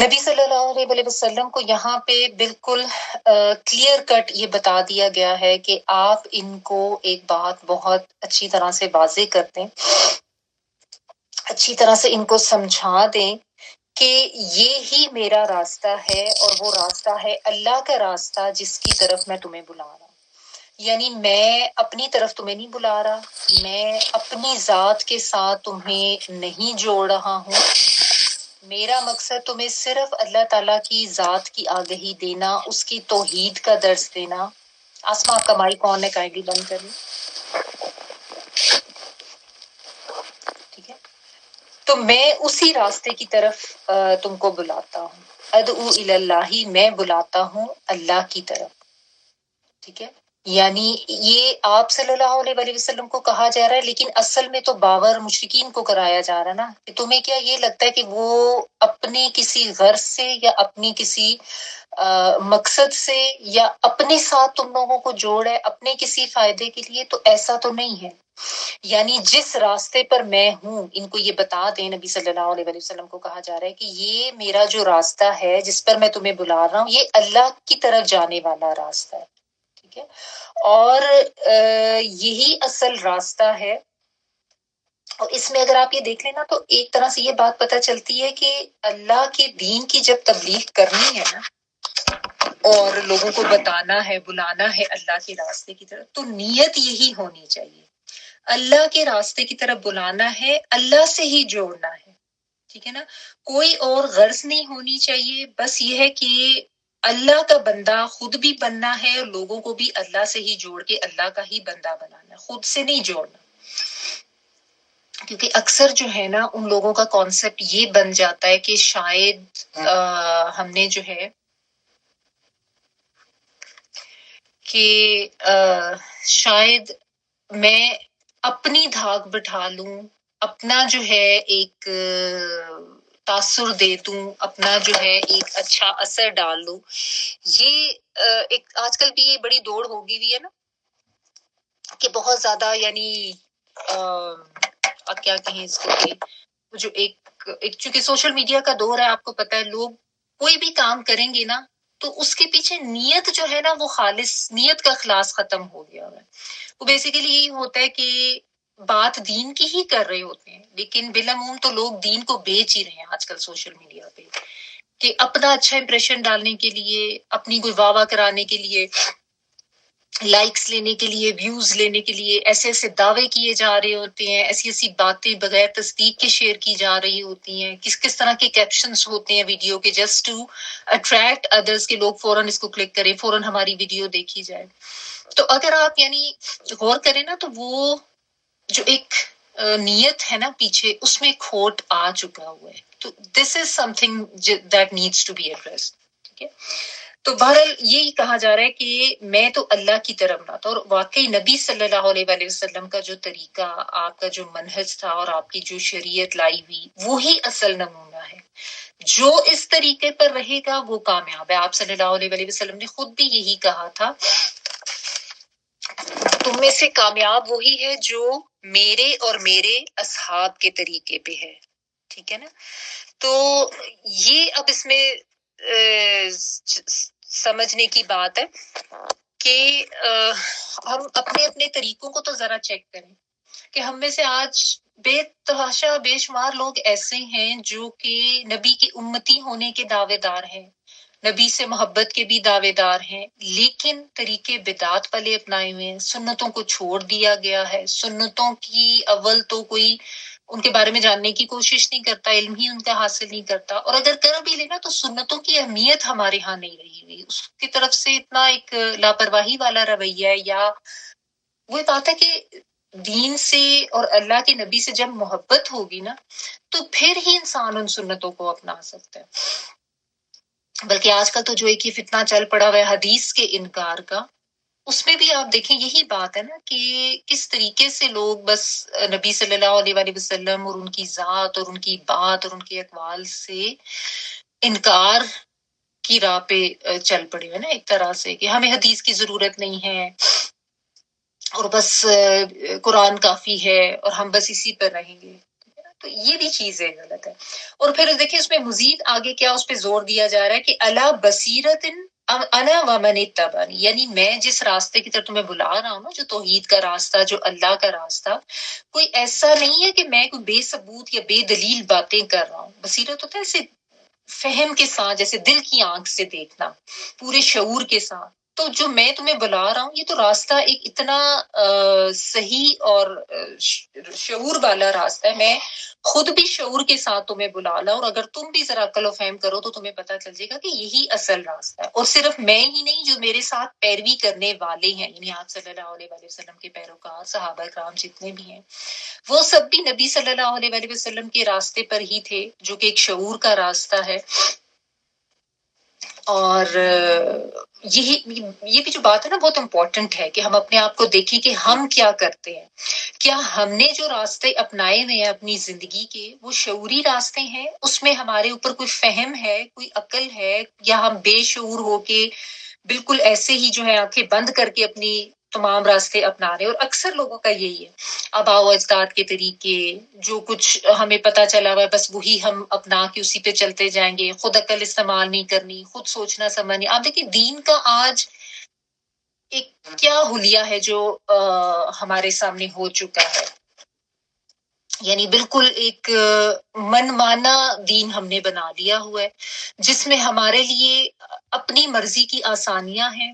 نبی صلی اللہ علیہ وسلم کو یہاں پہ بالکل کلیئر کٹ یہ بتا دیا گیا ہے کہ آپ ان کو ایک بات بہت اچھی طرح سے واضح کر دیں، اچھی طرح سے ان کو سمجھا دیں کہ یہ ہی میرا راستہ ہے، اور وہ راستہ ہے اللہ کا راستہ جس کی طرف میں تمہیں بلا رہا ہوں. یعنی میں اپنی طرف تمہیں نہیں بلا رہا، میں اپنی ذات کے ساتھ تمہیں نہیں جوڑ رہا ہوں. میرا مقصد تمہیں صرف اللہ تعالیٰ کی ذات کی آگہی دینا، اس کی توحید کا درس دینا. آسما آپ کا مائک کون ہے، کائنڈلی بند کر لیں. ٹھیک ہے، تو میں اسی راستے کی طرف تم کو بلاتا ہوں. ادعو الی اللہ، میں بلاتا ہوں اللہ کی طرف. ٹھیک ہے، یعنی یہ آپ صلی اللہ علیہ وآلہ وسلم کو کہا جا رہا ہے، لیکن اصل میں تو باور مشرکین کو کرایا جا رہا ہے نا. کہ تمہیں کیا یہ لگتا ہے کہ وہ اپنے کسی غرض سے یا اپنی کسی مقصد سے یا اپنے ساتھ تم لوگوں کو جوڑ ہے اپنے کسی فائدے کے لیے؟ تو ایسا تو نہیں ہے. یعنی جس راستے پر میں ہوں، ان کو یہ بتا دیں، نبی صلی اللہ علیہ وسلم کو کہا جا رہا ہے کہ یہ میرا جو راستہ ہے جس پر میں تمہیں بلا رہا ہوں، یہ اللہ کی طرف جانے والا راستہ ہے. ٹھیک ہے، اور یہی اصل راستہ ہے. اور اس میں اگر آپ یہ دیکھ لیں نا تو ایک طرح سے یہ بات پتہ چلتی ہے کہ اللہ کے دین کی جب تبلیغ کرنی ہے نا، اور لوگوں کو بتانا ہے، بلانا ہے اللہ کے راستے کی طرف، تو نیت یہی ہونی چاہیے. اللہ کے راستے کی طرف بلانا ہے، اللہ سے ہی جوڑنا ہے. ٹھیک ہے نا، کوئی اور غرض نہیں ہونی چاہیے. بس یہ ہے کہ اللہ کا بندہ خود بھی بننا ہے، اور لوگوں کو بھی اللہ سے ہی جوڑ کے اللہ کا ہی بندہ بنانا ہے، خود سے نہیں جوڑنا. کیونکہ اکثر جو ہے نا ان لوگوں کا کانسیپٹ یہ بن جاتا ہے کہ شاید ہم نے جو ہے کہ شاید میں اپنی دھاگ بٹھا لوں، اپنا جو ہے ایک تاثر دے دوں، اپنا جو ہے ایک اچھا اثر ڈال لوں. یہ ایک آج کل بھی یہ بڑی دوڑ ہوگی ہوئی ہے نا، کہ بہت زیادہ، یعنی آپ کیا کہیں اس کو، کہ جو ایک چونکہ سوشل میڈیا کا دور ہے، آپ کو پتہ ہے لوگ کوئی بھی کام کریں گے نا تو اس کے پیچھے نیت جو ہے نا وہ خالص نیت کا اخلاص ختم ہو گیا ہے. وہ بیسیکلی یہی ہوتا ہے کہ بات دین کی ہی کر رہے ہوتے ہیں، لیکن بالعموم تو لوگ دین کو بیچ ہی رہے ہیں آج کل سوشل میڈیا پہ، کہ اپنا اچھا امپریشن ڈالنے کے لیے، اپنی کوئی واہ واہ کرانے کے لیے، لائکس لینے کے لیے، ویوز لینے کے لیے ایسے ایسے دعوے کیے جا رہے ہوتے ہیں، ایسی ایسی باتیں بغیر تصدیق کے شیئر کی جا رہی ہوتی ہیں، کس طرح کے کیپشنز ہوتے ہیں ویڈیو کے، جسٹ ٹو اٹریکٹ ادرس، کے لوگ فوراً اس کو کلک کریں، فوراً ہماری ویڈیو دیکھی جائے. تو اگر آپ یعنی غور کریں نا تو وہ جو ایک نیت ہے نا پیچھے، اس میں کھوٹ آ چکا ہوا ہے. تو this is something that needs to be addressed. ٹھیک ہے، تو بہرحال یہی کہا جا رہا ہے کہ میں تو اللہ کی طرف نہ تھا، اور واقعی نبی صلی اللہ علیہ وآلہ وسلم کا جو طریقہ، آپ کا جو منہج تھا اور آپ کی جو شریعت لائی ہوئی، وہی اصل نمونہ ہے۔ جو اس طریقے پر رہے گا وہ کامیاب ہے۔ آپ صلی اللہ علیہ وآلہ وسلم نے خود بھی یہی کہا تھا، تم میں سے کامیاب وہی ہے جو میرے اور میرے اصحاب کے طریقے پہ ہے۔ ٹھیک ہے نا؟ تو یہ اب اس میں سمجھنے کی بات ہے کہ ہم اپنے اپنے طریقوں کو تو ذرا چیک کریں کہ ہم میں سے آج بے تحاشا بے شمار لوگ ایسے ہیں جو کہ نبی کی امتی ہونے کے دعوے دار ہیں، نبی سے محبت کے بھی دعوے دار ہیں، لیکن طریقے بدعت پلے اپنائے ہوئے ہیں، سنتوں کو چھوڑ دیا گیا ہے، سنتوں کی اول تو کوئی ان کے بارے میں جاننے کی کوشش نہیں کرتا، علم ہی ان کا حاصل نہیں کرتا، اور اگر کر بھی لینا تو سنتوں کی اہمیت ہمارے ہاں نہیں رہی ہوئی، اس کی طرف سے اتنا ایک لاپرواہی والا رویہ ہے، یا وہ بات ہے کہ دین سے اور اللہ کے نبی سے جب محبت ہوگی نا تو پھر ہی انسان ان سنتوں کو اپنا سکتا ہے۔ بلکہ آج کل تو جو ایک یہ فتنہ چل پڑا ہوا ہے حدیث کے انکار کا، اس میں بھی آپ دیکھیں یہی بات ہے نا کہ کس طریقے سے لوگ بس نبی صلی اللہ علیہ وآلہ وسلم اور ان کی ذات اور ان کی بات اور ان کے اقوال سے انکار کی راہ پہ چل پڑے ہوئے نا، ایک طرح سے کہ ہمیں حدیث کی ضرورت نہیں ہے اور بس قرآن کافی ہے اور ہم بس اسی پر رہیں گے، تو یہ بھی چیزیں غلط ہے۔ اور پھر دیکھیں اس میں مزید آگے کیا اس پہ زور دیا جا رہا ہے کہ الا بصیرت انا ومن اتبعنی، یعنی میں جس راستے کی طرف تمہیں بلا رہا ہوں نا، جو توحید کا راستہ، جو اللہ کا راستہ، کوئی ایسا نہیں ہے کہ میں کوئی بے ثبوت یا بے دلیل باتیں کر رہا ہوں۔ بصیرت ہوتا ہے ایسے فہم کے ساتھ، جیسے دل کی آنکھ سے دیکھنا، پورے شعور کے ساتھ۔ تو جو میں تمہیں بلا رہا ہوں یہ تو راستہ ایک اتنا صحیح اور شعور والا راستہ ہے، میں خود بھی شعور کے ساتھ تمہیں بلا لا، اور اگر تم بھی ذرا عقل و فہم کرو تو تمہیں پتہ چل جائے گا کہ یہی اصل راستہ ہے۔ اور صرف میں ہی نہیں، جو میرے ساتھ پیروی کرنے والے ہیں، یعنی آپ صلی اللہ علیہ وآلہ وسلم کے پیروکار صحابہ کرام جتنے بھی ہیں، وہ سب بھی نبی صلی اللہ علیہ وآلہ وسلم کے راستے پر ہی تھے، جو کہ ایک شعور کا راستہ ہے۔ اور یہ بھی جو بات ہے نا بہت امپورٹنٹ ہے کہ ہم اپنے آپ کو دیکھیں کہ ہم کیا کرتے ہیں، کیا ہم نے جو راستے اپنائے ہوئے ہیں اپنی زندگی کے وہ شعوری راستے ہیں، اس میں ہمارے اوپر کوئی فہم ہے، کوئی عقل ہے، یا ہم بے شعور ہو کے بالکل ایسے ہی جو ہے آنکھیں بند کر کے اپنی تمام راستے اپنا رہے ہیں۔ اور اکثر لوگوں کا یہی ہے، آباء و اجداد کے طریقے جو کچھ ہمیں پتہ چلا ہوا ہے بس وہی ہم اپنا کے اسی پہ چلتے جائیں گے، خود عقل استعمال نہیں کرنی، خود سوچنا سمجھنا۔ آپ دیکھیں دین کا آج ایک کیا حلیہ ہے جو ہمارے سامنے ہو چکا ہے، یعنی بالکل ایک من مانا دین ہم نے بنا لیا ہوا ہے، جس میں ہمارے لیے اپنی مرضی کی آسانیاں ہیں،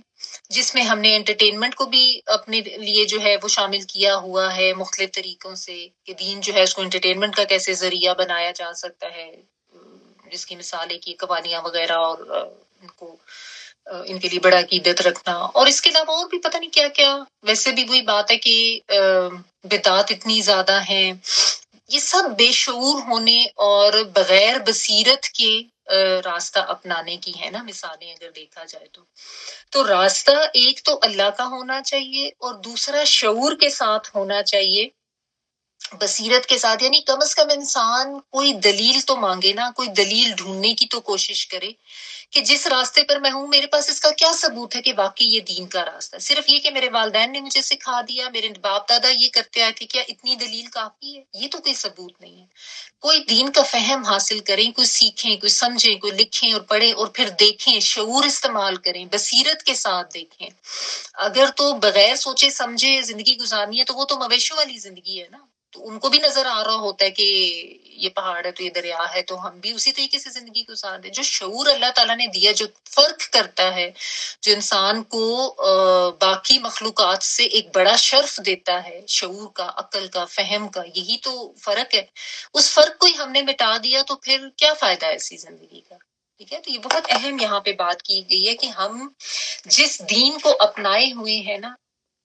جس میں ہم نے انٹرٹینمنٹ کو بھی اپنے لیے جو ہے وہ شامل کیا ہوا ہے مختلف طریقوں سے، کہ دین جو ہے اس کو انٹرٹینمنٹ کا کیسے ذریعہ بنایا جا سکتا ہے، جس کی مثال ہے کہ قوالیاں وغیرہ اور ان کو ان کے لیے بڑا عقیدت رکھنا، اور اس کے علاوہ اور بھی پتہ نہیں کیا کیا۔ ویسے بھی وہی بات ہے کہ بدعات اتنی زیادہ ہیں، یہ سب بے شعور ہونے اور بغیر بصیرت کے راستہ اپنانے کی ہے نا مثالیں اگر دیکھا جائے تو راستہ ایک تو اللہ کا ہونا چاہیے اور دوسرا شعور کے ساتھ ہونا چاہیے، بصیرت کے ساتھ، یعنی کم از کم انسان کوئی دلیل تو مانگے نا، کوئی دلیل ڈھونڈنے کی تو کوشش کرے کہ جس راستے پر میں ہوں میرے پاس اس کا کیا ثبوت ہے کہ واقعی یہ دین کا راستہ ہے۔ صرف یہ کہ میرے والدین نے مجھے سکھا دیا، میرے باپ دادا یہ کرتے آئے تھے، کیا اتنی دلیل کافی ہے؟ یہ تو کوئی ثبوت نہیں ہے۔ کوئی دین کا فہم حاصل کریں، کوئی سیکھیں، کوئی سمجھیں، کوئی لکھیں اور پڑھیں اور پھر دیکھیں، شعور استعمال کریں، بصیرت کے ساتھ دیکھیں۔ اگر تو بغیر سوچے سمجھے زندگی گزارنی ہے تو وہ تو مویشوں والی زندگی ہے نا، تو ان کو بھی نظر آ رہا ہوتا ہے کہ یہ پہاڑ ہے تو یہ دریا ہے، تو ہم بھی اسی طریقے سے زندگی گزار دیں۔ جو شعور اللہ تعالیٰ نے دیا، جو فرق کرتا ہے، جو انسان کو باقی مخلوقات سے ایک بڑا شرف دیتا ہے، شعور کا، عقل کا، فہم کا، یہی تو فرق ہے۔ اس فرق کو ہی ہم نے مٹا دیا تو پھر کیا فائدہ ہے ایسی زندگی کا؟ ٹھیک ہے، تو یہ بہت اہم یہاں پہ بات کی گئی ہے کہ ہم جس دین کو اپنائے ہوئے ہیں نا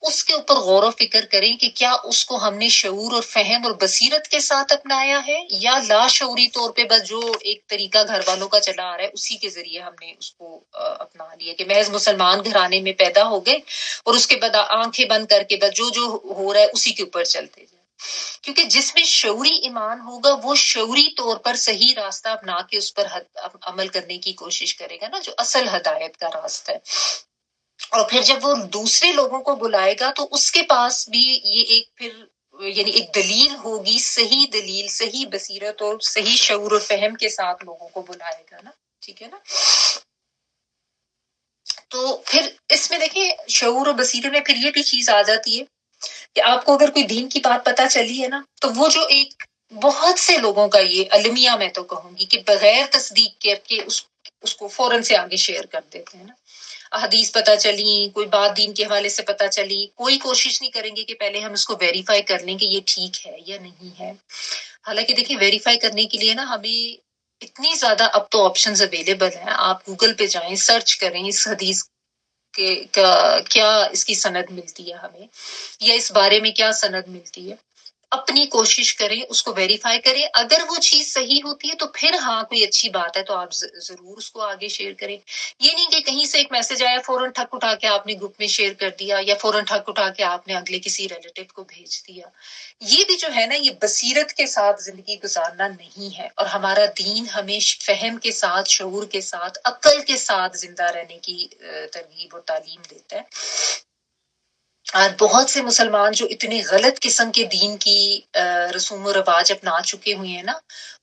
اس کے اوپر غور و فکر کریں کہ کیا اس کو ہم نے شعور اور فہم اور بصیرت کے ساتھ اپنایا ہے یا لاشعوری طور پہ بس جو ایک طریقہ گھر والوں کا چلا آ رہا ہے اسی کے ذریعے ہم نے اس کو اپنا لیا کہ محض مسلمان گھرانے میں پیدا ہو گئے اور اس کے بعد آنکھیں بند کر کے بس جو ہو رہا ہے اسی کے اوپر چلتے جائیں. کیونکہ جس میں شعوری ایمان ہوگا وہ شعوری طور پر صحیح راستہ اپنا کے اس پر عمل کرنے کی کوشش کرے گا نا، جو اصل ہدایت کا راستہ ہے. اور پھر جب وہ دوسرے لوگوں کو بلائے گا تو اس کے پاس بھی یہ ایک پھر یعنی ایک دلیل ہوگی، صحیح دلیل، صحیح بصیرت اور صحیح شعور و فہم کے ساتھ لوگوں کو بلائے گا نا. ٹھیک ہے نا. تو پھر اس میں دیکھیں شعور و بصیرت میں پھر یہ بھی چیز آ جاتی ہے کہ آپ کو اگر کوئی دین کی بات پتہ چلی ہے نا تو وہ جو ایک بہت سے لوگوں کا یہ المیہ میں تو کہوں گی کہ بغیر تصدیق کر کے اس کو فوراً سے آگے شیئر کر دیتے ہیں نا. احادیث پتہ چلی، کوئی بات دین کے حوالے سے پتہ چلی، کوئی کوشش نہیں کریں گے کہ پہلے ہم اس کو ویریفائی کر لیں کہ یہ ٹھیک ہے یا نہیں ہے. حالانکہ دیکھیں ویریفائی کرنے کے لیے نا ہمیں اتنی زیادہ اب تو آپشنز اویلیبل ہیں. آپ گوگل پہ جائیں، سرچ کریں اس حدیث کے کیا اس کی سند ملتی ہے ہمیں یا اس بارے میں کیا سند ملتی ہے. اپنی کوشش کریں، اس کو ویریفائی کریں. اگر وہ چیز صحیح ہوتی ہے تو پھر ہاں کوئی اچھی بات ہے تو آپ ضرور اس کو آگے شیئر کریں. یہ نہیں کہ کہیں سے ایک میسج آیا فوراً ٹھک اٹھا کے آپ نے گروپ میں شیئر کر دیا یا فوراً ٹھک اٹھا کے آپ نے اگلے کسی ریلیٹیو کو بھیج دیا. یہ بھی جو ہے نا یہ بصیرت کے ساتھ زندگی گزارنا نہیں ہے. اور ہمارا دین ہمیں فہم کے ساتھ، شعور کے ساتھ، عقل کے ساتھ زندہ رہنے کی ترغیب اور تعلیم دیتا ہے. آج بہت سے مسلمان جو اتنے غلط قسم کے دین کی رسوم و رواج اپنا چکے ہوئے ہیں نا،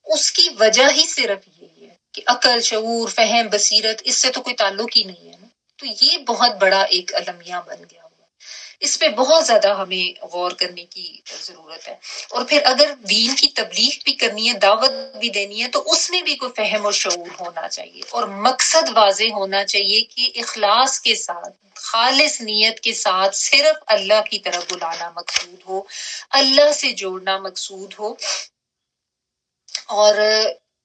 اس کی وجہ ہی صرف یہی ہے کہ عقل، شعور، فہم، بصیرت اس سے تو کوئی تعلق ہی نہیں ہے نا. تو یہ بہت بڑا ایک المیہ بن گیا ہوا. اس پہ بہت زیادہ ہمیں غور کرنے کی ضرورت ہے. اور پھر اگر دین کی تبلیغ بھی کرنی ہے، دعوت بھی دینی ہے، تو اس میں بھی کوئی فہم اور شعور ہونا چاہیے اور مقصد واضح ہونا چاہیے کہ اخلاص کے ساتھ، خالص نیت کے ساتھ صرف اللہ کی طرف بلانا مقصود ہو، اللہ سے جوڑنا مقصود ہو اور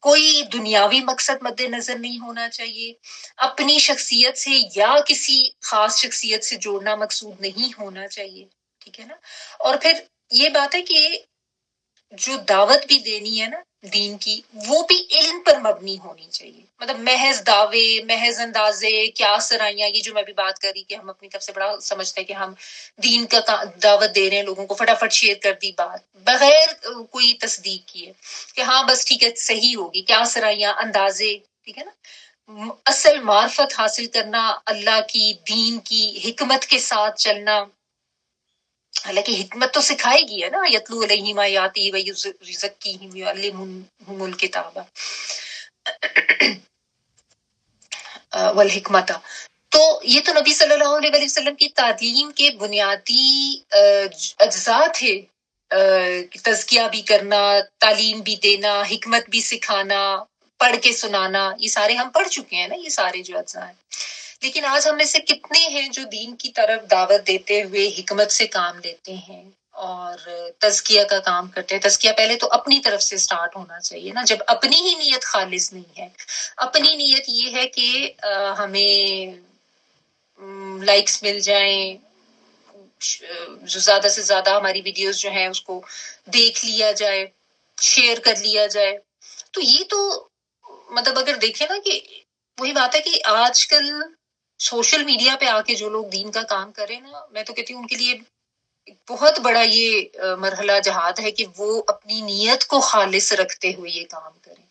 کوئی دنیاوی مقصد مد نظر نہیں ہونا چاہیے. اپنی شخصیت سے یا کسی خاص شخصیت سے جوڑنا مقصود نہیں ہونا چاہیے. ٹھیک ہے نا. اور پھر یہ بات ہے کہ جو دعوت بھی دینی ہے نا دین کی، وہ بھی علم پر مبنی ہونی چاہیے. مطلب محض دعوے، محض اندازے، کیا سرائیاں، یہ جو میں بھی بات کر رہی کہ ہم اپنی طرف سے بڑا سمجھتے ہیں کہ ہم دین کا دعوت دے رہے ہیں لوگوں کو، فٹافٹ شیئر کر دی بات بغیر کوئی تصدیق کیے کہ ہاں بس ٹھیک ہے صحیح ہوگی، کیا سرائیاں، اندازے. ٹھیک ہے نا. اصل معرفت حاصل کرنا، اللہ کی، دین کی، حکمت کے ساتھ چلنا. حالانکہ حکمت تو سکھائے گی ہے نا، یتلو علیہم آیاتی و یزکیہم ویعلمہم الکتاب والحکمت. تو یہ تو نبی صلی اللہ علیہ وسلم کی تعلیم کے بنیادی اجزاء تھے. تزکیہ بھی کرنا، تعلیم بھی دینا، حکمت بھی سکھانا، پڑھ کے سنانا، یہ سارے ہم پڑھ چکے ہیں نا، یہ سارے جو اجزاء ہیں. لیکن آج ہم میں سے کتنے ہیں جو دین کی طرف دعوت دیتے ہوئے حکمت سے کام لیتے ہیں اور تزکیہ کا کام کرتے ہیں. تزکیہ پہلے تو اپنی طرف سے سٹارٹ ہونا چاہیے نا. جب اپنی ہی نیت خالص نہیں ہے، اپنی نیت یہ ہے کہ ہمیں لائکس مل جائیں، جو زیادہ سے زیادہ ہماری ویڈیوز جو ہیں اس کو دیکھ لیا جائے، شیئر کر لیا جائے، تو یہ تو مطلب اگر دیکھیں نا کہ وہی بات ہے کہ آج کل سوشل میڈیا پہ آ کے جو لوگ دین کا کام کریں نا، میں تو کہتی ہوں ان کے لیے بہت بڑا یہ مرحلہ جہاد ہے کہ وہ اپنی نیت کو خالص رکھتے ہوئے یہ کام کریں.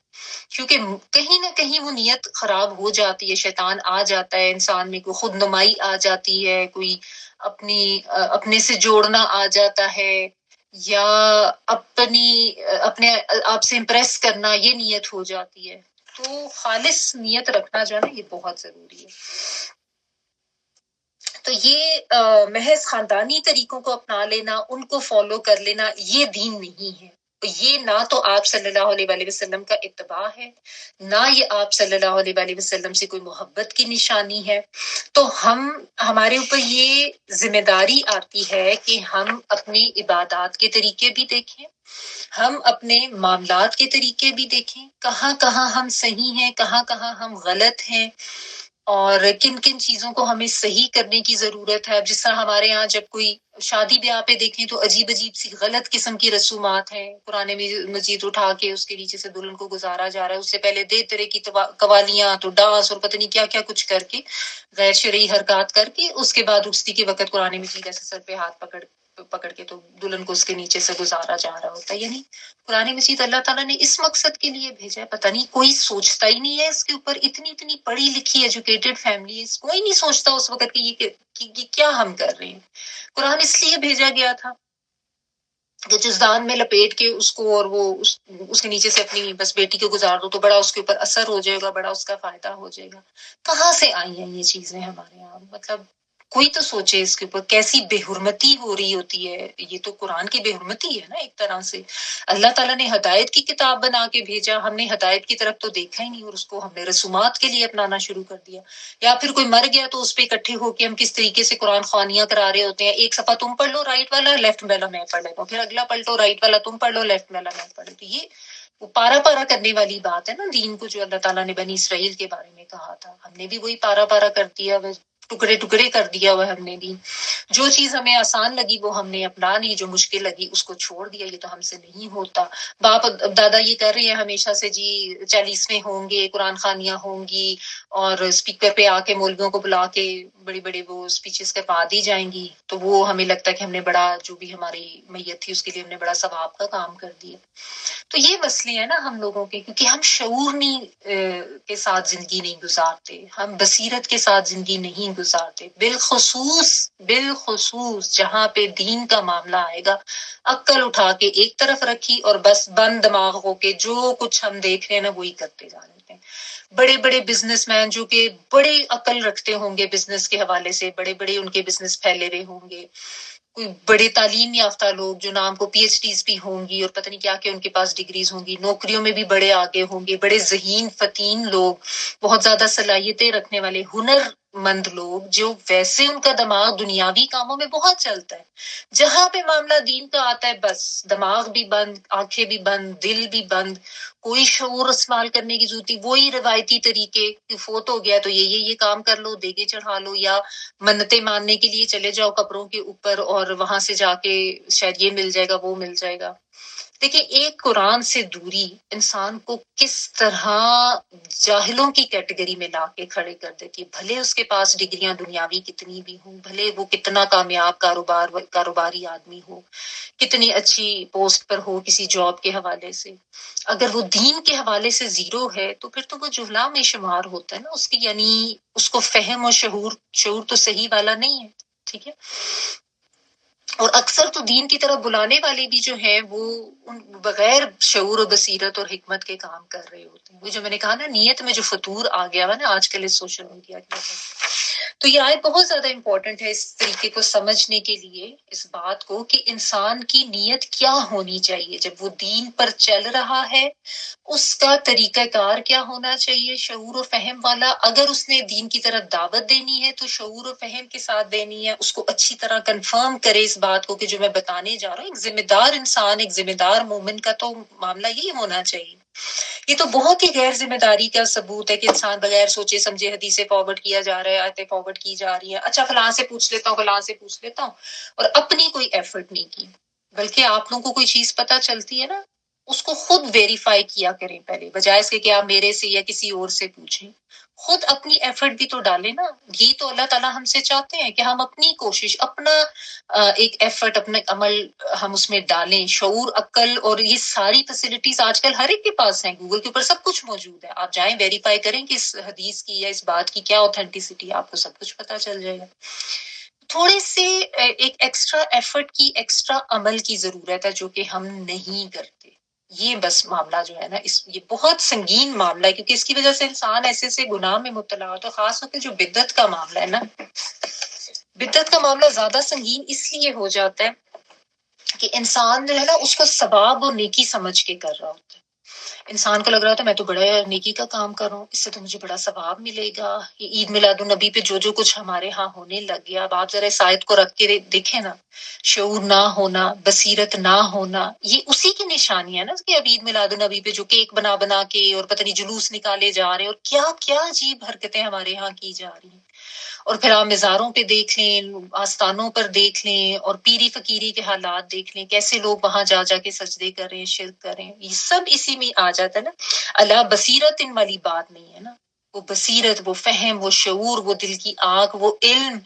کیونکہ کہیں نہ کہیں وہ نیت خراب ہو جاتی ہے، شیطان آ جاتا ہے انسان میں، کوئی خود نمائی آ جاتی ہے، کوئی اپنے سے جوڑنا آ جاتا ہے، یا اپنے آپ سے امپریس کرنا، یہ نیت ہو جاتی ہے. تو خالص نیت رکھنا جو ہے نا یہ بہت ضروری ہے. تو یہ محض خاندانی طریقوں کو اپنا لینا، ان کو فالو کر لینا، یہ دین نہیں ہے. یہ نہ تو آپ صلی اللہ علیہ وسلم کا اتباع ہے، نہ یہ آپ صلی اللہ علیہ وسلم سے کوئی محبت کی نشانی ہے. تو ہمارے اوپر یہ ذمہ داری آتی ہے کہ ہم اپنی عبادات کے طریقے بھی دیکھیں، ہم اپنے معاملات کے طریقے بھی دیکھیں، کہاں کہاں ہم صحیح ہیں، کہاں کہاں ہم غلط ہیں، اور کن کن چیزوں کو ہمیں صحیح کرنے کی ضرورت ہے. جس طرح ہمارے یہاں جب کوئی شادی بیاہ پہ دیکھیں تو عجیب عجیب سی غلط قسم کی رسومات ہیں. قرآن مجید اٹھا کے اس کے نیچے سے دلہن کو گزارا جا رہا ہے. اس سے پہلے دے طرح کی قوالیاں تو ڈانس اور پتہ نہیں کیا کیا کچھ کر کے غیر شرعی حرکات کر کے اس کے بعد رخصتی کے وقت قرآن مجید ایسے سر پہ ہاتھ پکڑ کے تو دلہن کو اس کے نیچے سے گزارا جا رہا ہوتا ہے. یعنی قرآن مجید اللہ تعالیٰ نے اس مقصد کے لیے بھیجا ہے. پتہ نہیں کوئی سوچتا ہی نہیں ہے اس کے اوپر. اتنی پڑھی لکھی ایجوکیٹڈ فیملی کوئی نہیں سوچتا اس وقت کہ کیا ہم کر رہے ہیں. قرآن اس لیے بھیجا گیا تھا کہ جزدان میں لپیٹ کے اس کو اور وہ اس کے نیچے سے اپنی بس بیٹی کو گزار دو تو بڑا اس کے اوپر اثر ہو جائے گا, بڑا اس کا فائدہ ہو جائے گا. کہاں سے آئی ہیں یہ چیزیں ہمارے یہاں؟ مطلب کوئی تو سوچے اس کے اوپر کیسی بے حرمتی ہو رہی ہوتی ہے. یہ تو قرآن کی بے حرمتی ہے نا ایک طرح سے. اللہ تعالیٰ نے ہدایت کی کتاب بنا کے بھیجا, ہم نے ہدایت کی طرف تو دیکھا ہی نہیں اور اس کو ہم نے رسومات کے لیے اپنانا شروع کر دیا. یا پھر کوئی مر گیا تو اس پہ اکٹھے ہو کے ہم کس طریقے سے قرآن خوانیاں کرا رہے ہوتے ہیں. ایک صفحہ تم پڑھ لو رائٹ والا, لیفٹ والا میں پڑھ لیتا ہوں, پھر اگلا پلٹو رائٹ والا تم پڑھ لو, لیفٹ والا میں پڑھ لیتا ہوں. یہ وہ پارا کرنے والی بات ہے نا دین کو, جو اللہ تعالیٰ نے بنی اسرائیل کے بارے میں کہا تھا. ہم نے بھی وہی پارا کر دیا, ٹکڑے کر دیا ہوا ہم نے بھی. جو چیز ہمیں آسان لگی وہ ہم نے اپنا لی, جو مشکل لگی اس کو چھوڑ دیا. یہ تو ہم سے نہیں ہوتا. باپ دادا یہ کر رہے ہیں ہمیشہ سے, جی 40ویں ہوں گے, قرآن خوانیاں ہوں گی اور اسپیکر پہ آ کے مولویوں کو بلا کے بڑی وہ اسپیچز کروا دی جائیں گی, تو وہ ہمیں لگتا ہے کہ ہم نے بڑا, جو بھی ہماری میت تھی اس کے لیے ہم نے بڑا ثواب کا کام کر دیا. تو یہ مسئلے ہیں نا ہم لوگوں کے, کیونکہ ہم شعور نہیں کے ساتھ زندگی نہیں گزارتے, ہم بصیرت کے ساتھ زندگی نہیں گزارتے. بالخصوص جہاں پہ دین کا معاملہ آئے گا, عقل اٹھا کے ایک طرف رکھی اور بس بند دماغ ہو کے جو کچھ ہم دیکھ رہے ہیں نا وہی کرتے جا رہے ہیں. بڑے بزنس مین جو کہ بڑے عقل رکھتے ہوں گے بزنس کے حوالے سے, بڑے ان کے بزنس پھیلے ہوئے ہوں گے, کوئی بڑے تعلیم یافتہ لوگ جو نام کو پی ایچ ڈیز بھی ہوں گی اور پتہ نہیں کیا کہ ان کے پاس ڈگریز ہوں گی, نوکریوں میں بھی بڑے آگے ہوں گے, بڑے ذہین فتین لوگ, بہت زیادہ صلاحیتیں رکھنے والے ہنر مند لوگ, جو ویسے ان کا دماغ دنیاوی کاموں میں بہت چلتا ہے. جہاں پہ معاملہ دین کا آتا ہے بس دماغ بھی بند, آنکھیں بھی بند, دل بھی بند, کوئی شعور استعمال کرنے کی ضرورت نہیں. وہی روایتی طریقے کہ فوت ہو گیا تو یہ کام کر لو, دیگے چڑھا لو, یا منتیں ماننے کے لیے چلے جاؤ قبروں کے اوپر اور وہاں سے جا کے شاید یہ مل جائے گا وہ مل جائے گا. دیکھیں ایک قرآن سے دوری انسان کو کس طرح جاہلوں کی کیٹیگری میں لا کے کھڑے کر دیتی ہے. بھلے اس کے پاس ڈگریاں دنیاوی کتنی بھی ہوں, بھلے وہ کتنا کامیاب کاروباری آدمی ہو, کتنی اچھی پوسٹ پر ہو کسی جاب کے حوالے سے, اگر وہ دین کے حوالے سے زیرو ہے تو پھر تو وہ جہلا میں شمار ہوتا ہے نا اس کی. یعنی اس کو فہم اور شعور تو صحیح والا نہیں ہے. ٹھیک ہے. اور اکثر تو دین کی طرف بلانے والے بھی جو ہیں وہ بغیر شعور و بصیرت اور حکمت کے کام کر رہے ہوتے ہیں. وہ جو میں نے کہا نا نیت میں جو فطور آ گیا ہوا نا آج کل اس سوشل میڈیا کی وجہ سے, تو یہ آیت بہت زیادہ امپورٹنٹ ہے اس طریقے کو سمجھنے کے لیے, اس بات کو کہ انسان کی نیت کیا ہونی چاہیے جب وہ دین پر چل رہا ہے, اس کا طریقہ کار کیا ہونا چاہیے شعور و فہم والا. اگر اس نے دین کی طرف دعوت دینی ہے تو شعور و فہم کے ساتھ دینی ہے, اس کو اچھی طرح کنفرم کرے اس بات کو کہ جو میں بتانے جا رہا ہوں, ایک ذمہ دار انسان, ایک ذمہ دار مومن کا تو معاملہ یہی ہونا چاہیے. یہ تو بہت ہی غیر ذمہ داری کا ثبوت ہے کہ انسان بغیر سوچے سمجھے حدیثیں فارورڈ کیا جا رہا ہے, آیتیں فارورڈ کی جا رہی ہیں, اچھا فلاں سے پوچھ لیتا ہوں فلاں سے پوچھ لیتا ہوں, اور اپنی کوئی ایفرٹ نہیں کی. بلکہ آپ لوگوں کو کوئی چیز پتہ چلتی ہے نا اس کو خود ویریفائی کیا کریں پہلے, بجائے اس کے کہ آپ میرے سے یا کسی اور سے پوچھیں. خود اپنی ایفرٹ بھی تو ڈالیں نا. یہ تو اللہ تعالیٰ ہم سے چاہتے ہیں کہ ہم اپنی کوشش, اپنا ایک ایفرٹ, اپنا عمل ہم اس میں ڈالیں. شعور, عقل اور یہ ساری فیسلٹیز آج کل ہر ایک کے پاس ہیں, گوگل کے اوپر سب کچھ موجود ہے. آپ جائیں ویریفائی کریں کہ اس حدیث کی یا اس بات کی کیا اوتھینٹسٹی ہے, آپ کو سب کچھ پتہ چل جائے گا. تھوڑے سے ایک ایکسٹرا ایفرٹ کی, ایکسٹرا عمل کی ضرورت ہے جو کہ ہم نہیں کرتے. یہ بس معاملہ جو ہے نا یہ بہت سنگین معاملہ ہے, کیونکہ اس کی وجہ سے انسان ایسے گناہ میں مبتلا ہوتا ہے. خاص طور پہ جو بدعت کا معاملہ ہے نا, بدعت کا معاملہ زیادہ سنگین اس لیے ہو جاتا ہے کہ انسان جو ہے نا اس کو ثواب اور نیکی سمجھ کے کر رہا ہوتا ہے. انسان کو لگ رہا تھا میں تو بڑا نیکی کا کام کر رہا ہوں، اس سے تو مجھے بڑا ثواب ملے گا، یہ عید میلاد النبی پہ جو کچھ ہمارے ہاں ہونے لگ گیا، اب آپ ذرا اس آیت کو رکھ کے دیکھیں نا، شعور نہ ہونا، بصیرت نہ ہونا، یہ اسی کی نشانی ہے نا کہ اب عید میلاد النبی پہ جو کیک بنا بنا کے اور پتہ نہیں جلوس نکالے جا رہے ہیں اور کیا کیا عجیب حرکتیں ہمارے ہاں کی جا رہی ہیں، اور پھر آپ مزاروں پہ دیکھ لیں، آستانوں پر دیکھ لیں، اور پیری فقیری کے حالات دیکھ لیں، کیسے لوگ وہاں جا جا کے سجدے کر رہے ہیں، شرک کر رہے ہیں، یہ سب اسی میں آ جاتا ہے نا۔ اللہ بصیرت ان والی بات نہیں ہے نا، وہ بصیرت، وہ فہم، وہ شعور، وہ دل کی آنکھ، وہ علم،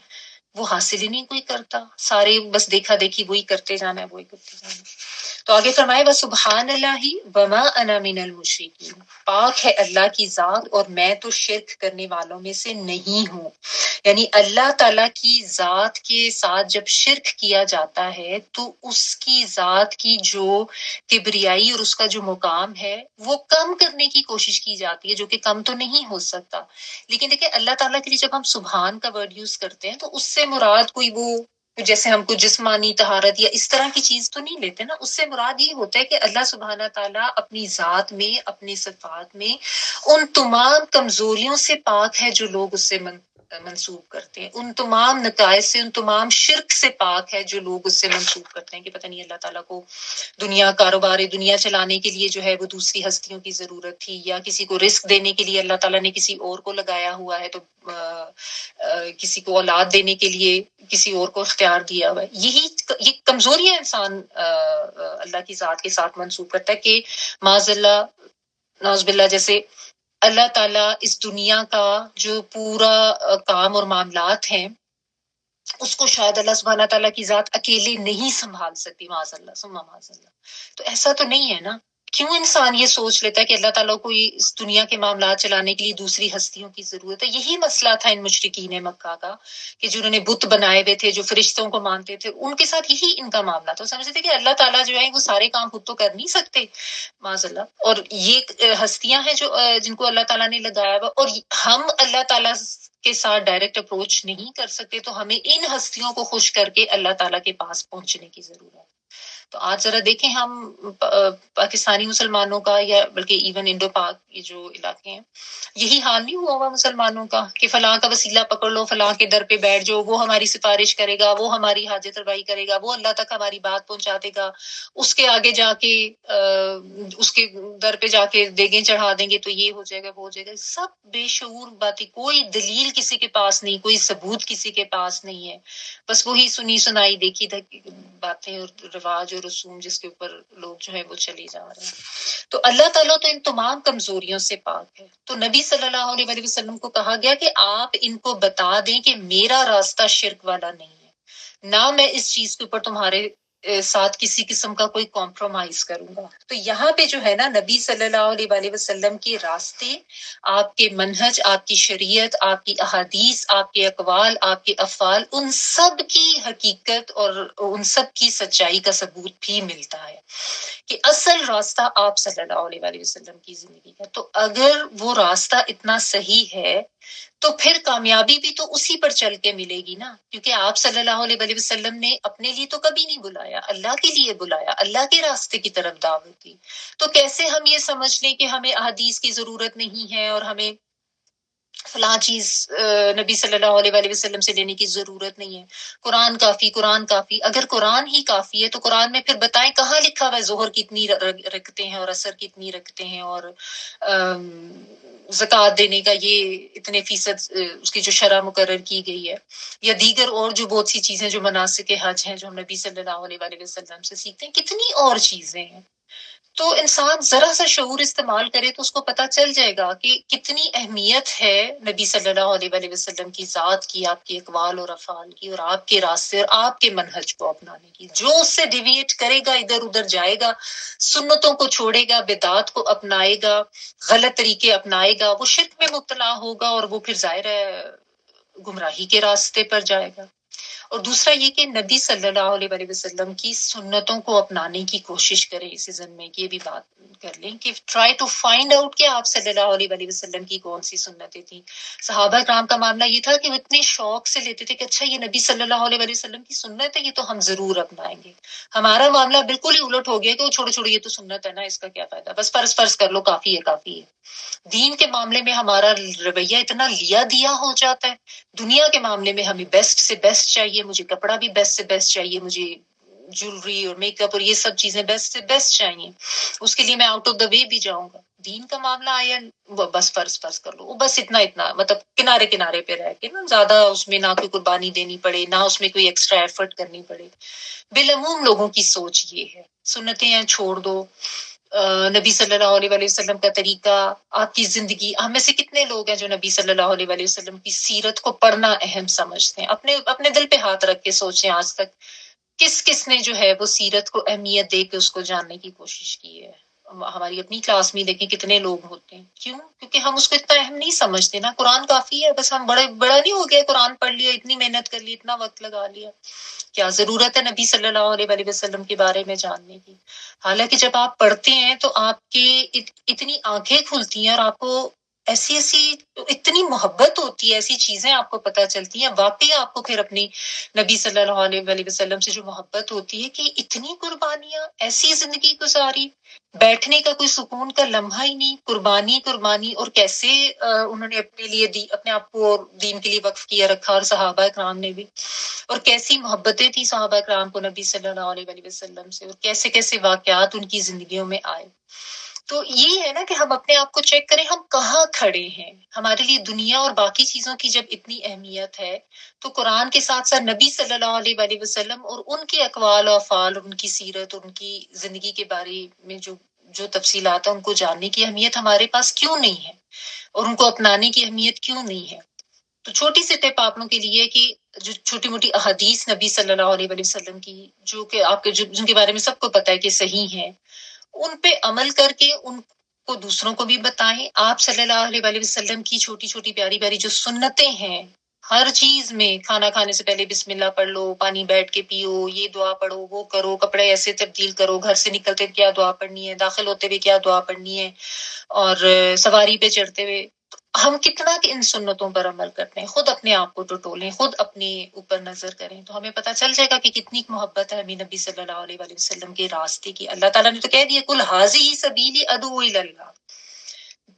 وہ حاصل ہی نہیں کوئی کرتا، سارے بس دیکھا دیکھی وہی کرتے جانا ہے، وہی کرتے جانا ہے۔ تو آگے فرمائے وسبحان اللہ وما انا من المشرکین، پاک ہے اللہ کی ذات اور میں تو شرک کرنے والوں میں سے نہیں ہوں۔ یعنی اللہ تعالیٰ کی ذات کے ساتھ جب شرک کیا جاتا ہے تو اس کی ذات کی جو کبریائی اور اس کا جو مقام ہے وہ کم کرنے کی کوشش کی جاتی ہے، جو کہ کم تو نہیں ہو سکتا۔ لیکن دیکھیں اللہ تعالیٰ کے لیے جب ہم سبحان کا ورڈ یوز کرتے ہیں تو اس سے مراد کوئی وہ جیسے ہم کو جسمانی طہارت یا اس طرح کی چیز تو نہیں لیتے نا، اس سے مراد یہ ہوتا ہے کہ اللہ سبحانہ تعالیٰ اپنی ذات میں، اپنی صفات میں ان تمام کمزوریوں سے پاک ہے جو لوگ اس سے منسوب کرتے ہیں، ان تمام نقائص سے، ان تمام شرک سے پاک ہے جو لوگ اس سے منسوب کرتے ہیں کہ پتہ نہیں اللہ تعالیٰ کو دنیا کاروبار دنیا چلانے کے لیے جو ہے وہ دوسری ہستیوں کی ضرورت تھی، یا کسی کو رزق دینے کے لیے اللہ تعالیٰ نے کسی اور کو لگایا ہوا ہے، تو کسی کو اولاد دینے کے لیے کسی اور کو اختیار دیا ہوا ہے۔ یہ کمزوریاں انسان اللہ کی ذات کے ساتھ منسوب کرتا ہے کہ معاذ اللہ نعوذ باللہ، جیسے اللہ تعالیٰ اس دنیا کا جو پورا کام اور معاملات ہیں اس کو شاید اللہ سبحانہ تعالیٰ کی ذات اکیلے نہیں سنبھال سکتی، معاذ اللہ ثم معاذ اللہ۔ تو ایسا تو نہیں ہے نا، کیوں انسان یہ سوچ لیتا ہے کہ اللہ تعالیٰ کو اس دنیا کے معاملات چلانے کے لیے دوسری ہستیوں کی ضرورت ہے؟ یہی مسئلہ تھا ان مشرکین مکہ کا کہ جنہوں نے بت بنائے ہوئے تھے، جو فرشتوں کو مانتے تھے، ان کے ساتھ یہی ان کا معاملہ تھا۔ وہ سمجھتے تھے کہ اللہ تعالیٰ جو ہے وہ سارے کام خود تو کر نہیں سکتے، معاذ اللہ، اور یہ ہستیاں ہیں جو جن کو اللہ تعالیٰ نے لگایا ہوا، اور ہم اللہ تعالیٰ کے ساتھ ڈائریکٹ اپروچ نہیں کر سکتے، تو ہمیں ان ہستیوں کو خوش کر کے اللہ تعالیٰ کے پاس پہنچنے کی ضرورت ہے۔ تو آج ذرا دیکھیں ہم پاکستانی مسلمانوں کا، یا بلکہ ایون انڈو پاک یہ جو علاقے ہیں، یہی حال نہیں ہوا ہوا مسلمانوں کا کہ فلاں کا وسیلہ پکڑ لو، فلاں کے در پہ بیٹھ جاؤ، وہ ہماری سفارش کرے گا، وہ ہماری حاجت روائی کرے گا، وہ اللہ تک ہماری بات پہنچا دے گا، اس کے آگے جا کے اس کے در پہ جا کے دیگیں چڑھا دیں گے تو یہ ہو جائے گا، وہ ہو جائے گا۔ سب بے شعور باتیں، کوئی دلیل کسی کے پاس نہیں، کوئی ثبوت کسی کے پاس نہیں ہے، بس وہی سنی سنائی دیکھی باتیں اور رواج اور رسوم جس کے اوپر لوگ جو ہے وہ چلے جا رہے ہیں۔ تو اللہ تعالیٰ تو ان تمام کمزوریوں سے پاک ہے۔ تو نبی صلی اللہ علیہ وسلم کو کہا گیا کہ آپ ان کو بتا دیں کہ میرا راستہ شرک والا نہیں ہے، نہ میں اس چیز کے اوپر تمہارے ساتھ کسی قسم کا کوئی کمپرومائز کروں گا۔ تو یہاں پہ جو ہے نا نبی صلی اللہ علیہ وسلم کے راستے، آپ کے منہج، آپ کی شریعت، آپ کی احادیث، آپ کے اقوال، آپ کے افعال، ان سب کی حقیقت اور ان سب کی سچائی کا ثبوت بھی ملتا ہے کہ اصل راستہ آپ صلی اللہ علیہ وسلم کی زندگی کا۔ تو اگر وہ راستہ اتنا صحیح ہے تو پھر کامیابی بھی تو اسی پر چل کے ملے گی نا، کیونکہ آپ صلی اللہ علیہ وسلم نے اپنے لیے تو کبھی نہیں بلایا، اللہ کے لیے بلایا، اللہ کے راستے کی طرف دعوت دی۔ تو کیسے ہم یہ سمجھ لیں کہ ہمیں احادیث کی ضرورت نہیں ہے اور ہمیں فلاں چیز نبی صلی اللہ علیہ وسلم سے لینے کی ضرورت نہیں ہے، قرآن کافی، قرآن کافی؟ اگر قرآن ہی کافی ہے تو قرآن میں پھر بتائیں کہاں لکھا ہوا ہے ظہر کتنی رکھتے ہیں اور عصر کتنی رکھتے ہیں، اور زکوٰۃ دینے کا یہ اتنے فیصد اس کی جو شرح مقرر کی گئی ہے، یا دیگر اور جو بہت سی چیزیں جو مناسک حج ہیں جو ہم نبی صلی اللہ علیہ وسلم سے سیکھتے ہیں، کتنی اور چیزیں ہیں۔ تو انسان ذرا سا شعور استعمال کرے تو اس کو پتہ چل جائے گا کہ کتنی اہمیت ہے نبی صلی اللہ علیہ وسلم کی ذات کی، آپ کے اقوال اور افعال کی، اور آپ کے راستے اور آپ کے منہج کو اپنانے کی۔ جو اس سے ڈیویٹ کرے گا، ادھر ادھر جائے گا، سنتوں کو چھوڑے گا، بدعات کو اپنائے گا، غلط طریقے اپنائے گا، وہ شرک میں مبتلا ہوگا اور وہ پھر ظاہر ہے گمراہی کے راستے پر جائے گا۔ اور دوسرا یہ کہ نبی صلی اللہ علیہ وآلہ وسلم کی سنتوں کو اپنانے کی کوشش کریں اس سیزن میں. یہ بھی بات کر لیں کہ ٹرائی ٹو فائنڈ آؤٹ کہ آپ صلی اللہ علیہ وآلہ وسلم کی کون سی سنتیں تھیں. صحابہ کرام کا معاملہ یہ تھا کہ وہ اتنے شوق سے لیتے تھے کہ اچھا یہ نبی صلی اللہ علیہ وآلہ وسلم کی سنت ہے، یہ تو ہم ضرور اپنائیں گے. ہمارا معاملہ بالکل ہی الٹ ہو گیا کہ وہ چھوڑو چھوڑو یہ تو سنت ہے نا، اس کا کیا فائدہ، بس فرض کر لو، کافی ہے کافی ہے. دین کے معاملے میں ہمارا رویہ اتنا لیا دیا ہو جاتا ہے. دنیا کے معاملے میں ہمیں بیسٹ سے بیسٹ چاہیے، مجھے کپڑا بھی بیسٹ سے بیسٹ چاہیے، مجھے جولری اور میک اپ اور یہ سب چیزیں بیسٹ سے بیسٹ چاہیے، اس کے لیے میں آؤٹ آف دا وے بھی جاؤں گا. دین کا معاملہ آیا بس فرض کر لو، بس اتنا مطلب کنارے پہ رہ کے نا، زیادہ اس میں نہ کوئی قربانی دینی پڑے، نہ اس میں کوئی ایکسٹرا ایفرٹ کرنی پڑے. بالعموم لوگوں کی سوچ یہ ہے. سنتیں ہیں چھوڑ دو، نبی صلی اللہ علیہ وآلہ وسلم کا طریقہ، آپ کی زندگی. ہم میں سے کتنے لوگ ہیں جو نبی صلی اللہ علیہ وآلہ وسلم کی سیرت کو پڑھنا اہم سمجھتے ہیں؟ اپنے دل پہ ہاتھ رکھ کے سوچیں، آج تک کس نے جو ہے وہ سیرت کو اہمیت دے کے اس کو جاننے کی کوشش کی ہے؟ ہماری اپنی کلاس میں دیکھیں کتنے لوگ ہوتے ہیں. کیوں؟ کیونکہ ہم اس کو اتنا اہم نہیں سمجھتے نا. قرآن کافی ہے، بس ہم بڑا نہیں ہو گیا، قرآن پڑھ لیا، اتنی محنت کر لی، اتنا وقت لگا لیا، کیا ضرورت ہے نبی صلی اللہ علیہ وآلہ وسلم کے بارے میں جاننے کی؟ حالانکہ جب آپ پڑھتے ہیں تو آپ کی اتنی آنکھیں کھلتی ہیں اور آپ کو ایسی اتنی محبت ہوتی ہے، ایسی چیزیں آپ کو پتہ چلتی ہیں. واقعی آپ کو پھر اپنی نبی صلی اللہ علیہ وآلہ وسلم سے جو محبت ہوتی ہے کہ اتنی قربانیاں، ایسی زندگی گزاری، بیٹھنے کا کوئی سکون کا لمحہ ہی نہیں، قربانی اور کیسے انہوں نے اپنے لیے اپنے آپ کو دین کے لیے وقف کیا رکھا، اور صحابہ کرام نے بھی، اور کیسی محبتیں تھیں صحابہ کرام کو نبی صلی اللہ علیہ وآلہ وسلم سے، اور کیسے کیسے واقعات ان کی زندگیوں میں آئے. تو یہ ہے نا کہ ہم اپنے آپ کو چیک کریں ہم کہاں کھڑے ہیں. ہمارے لیے دنیا اور باقی چیزوں کی جب اتنی اہمیت ہے تو قرآن کے ساتھ ساتھ نبی صلی اللہ علیہ وآلہ وسلم اور ان کے اقوال و افعال، ان کی سیرت اور ان کی زندگی کے بارے میں جو تفصیلات ہیں ان کو جاننے کی اہمیت ہمارے پاس کیوں نہیں ہے، اور ان کو اپنانے کی اہمیت کیوں نہیں ہے. تو چھوٹی سی ٹپ آپ لوگوں کے لیے کہ جو چھوٹی موٹی احادیث نبی صلی اللہ علیہ وآلہ وسلم کی، جو کہ آپ کے جن کے بارے میں سب کو پتہ ہے کہ صحیح ہیں، ان پہ عمل کر کے ان کو دوسروں کو بھی بتائیں. آپ صلی اللہ علیہ وآلہ وسلم کی چھوٹی چھوٹی پیاری پیاری جو سنتیں ہیں، ہر چیز میں، کھانا کھانے سے پہلے بسم اللہ پڑھ لو، پانی بیٹھ کے پیو، یہ دعا پڑھو، وہ کرو، کپڑے ایسے تبدیل کرو، گھر سے نکلتے ہوئے کیا دعا پڑھنی ہے، داخل ہوتے ہوئے کیا دعا پڑھنی ہے، اور سواری پہ چڑھتے ہوئے. ہم کتنا کہ ان سنتوں پر عمل کرتے ہیں. خود اپنے آپ کو ٹٹولیں، خود اپنے اوپر نظر کریں تو ہمیں پتہ چل جائے گا کہ کتنی محبت ہے ہمیں نبی صلی اللہ علیہ وآلہ وسلم کے راستے کی. اللہ تعالیٰ نے تو کہہ دیا کل ھذہ سبیلی ادعو الی اللہ.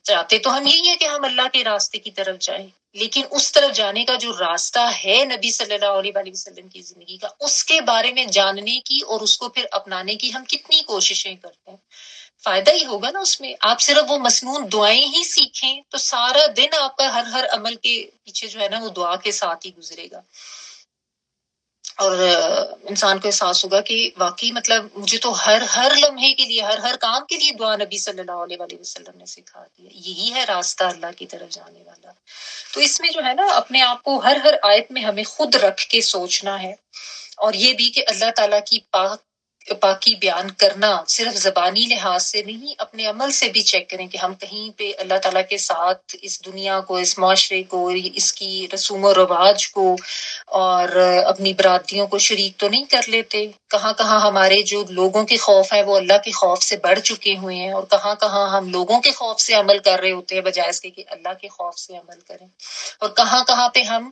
چاہتے تو ہم یہی ہے کہ ہم اللہ کے راستے کی طرف جائیں، لیکن اس طرف جانے کا جو راستہ ہے نبی صلی اللہ علیہ وآلہ وسلم کی زندگی کا، اس کے بارے میں جاننے کی اور اس کو پھر اپنانے کی ہم کتنی کوششیں کرتے ہیں. فائدہ ہی ہوگا نا اس میں. آپ صرف وہ مسنون دعائیں ہی سیکھیں تو سارا دن آپ کا ہر عمل کے پیچھے جو ہے نا وہ دعا کے ساتھ ہی گزرے گا، اور انسان کو احساس ہوگا کہ واقعی مطلب مجھے تو ہر لمحے کے لیے، ہر کام کے لیے دعا نبی صلی اللہ علیہ وآلہ وسلم نے سکھا دی. یہی ہے راستہ اللہ کی طرف جانے والا. تو اس میں جو ہے نا اپنے آپ کو ہر آیت میں ہمیں خود رکھ کے سوچنا ہے، اور یہ بھی کہ اللہ تعالیٰ کی پاکی بیان کرنا صرف زبانی لحاظ سے نہیں، اپنے عمل سے بھی چیک کریں کہ ہم کہیں پہ اللہ تعالیٰ کے ساتھ اس دنیا کو، اس معاشرے کو، اس کی رسوم و رواج کو اور اپنی برادریوں کو شریک تو نہیں کر لیتے. کہاں ہمارے جو لوگوں کے خوف ہیں وہ اللہ کے خوف سے بڑھ چکے ہوئے ہیں، اور کہاں ہم لوگوں کے خوف سے عمل کر رہے ہوتے ہیں بجائے اس کے کہ اللہ کے خوف سے عمل کریں. اور کہاں پہ ہم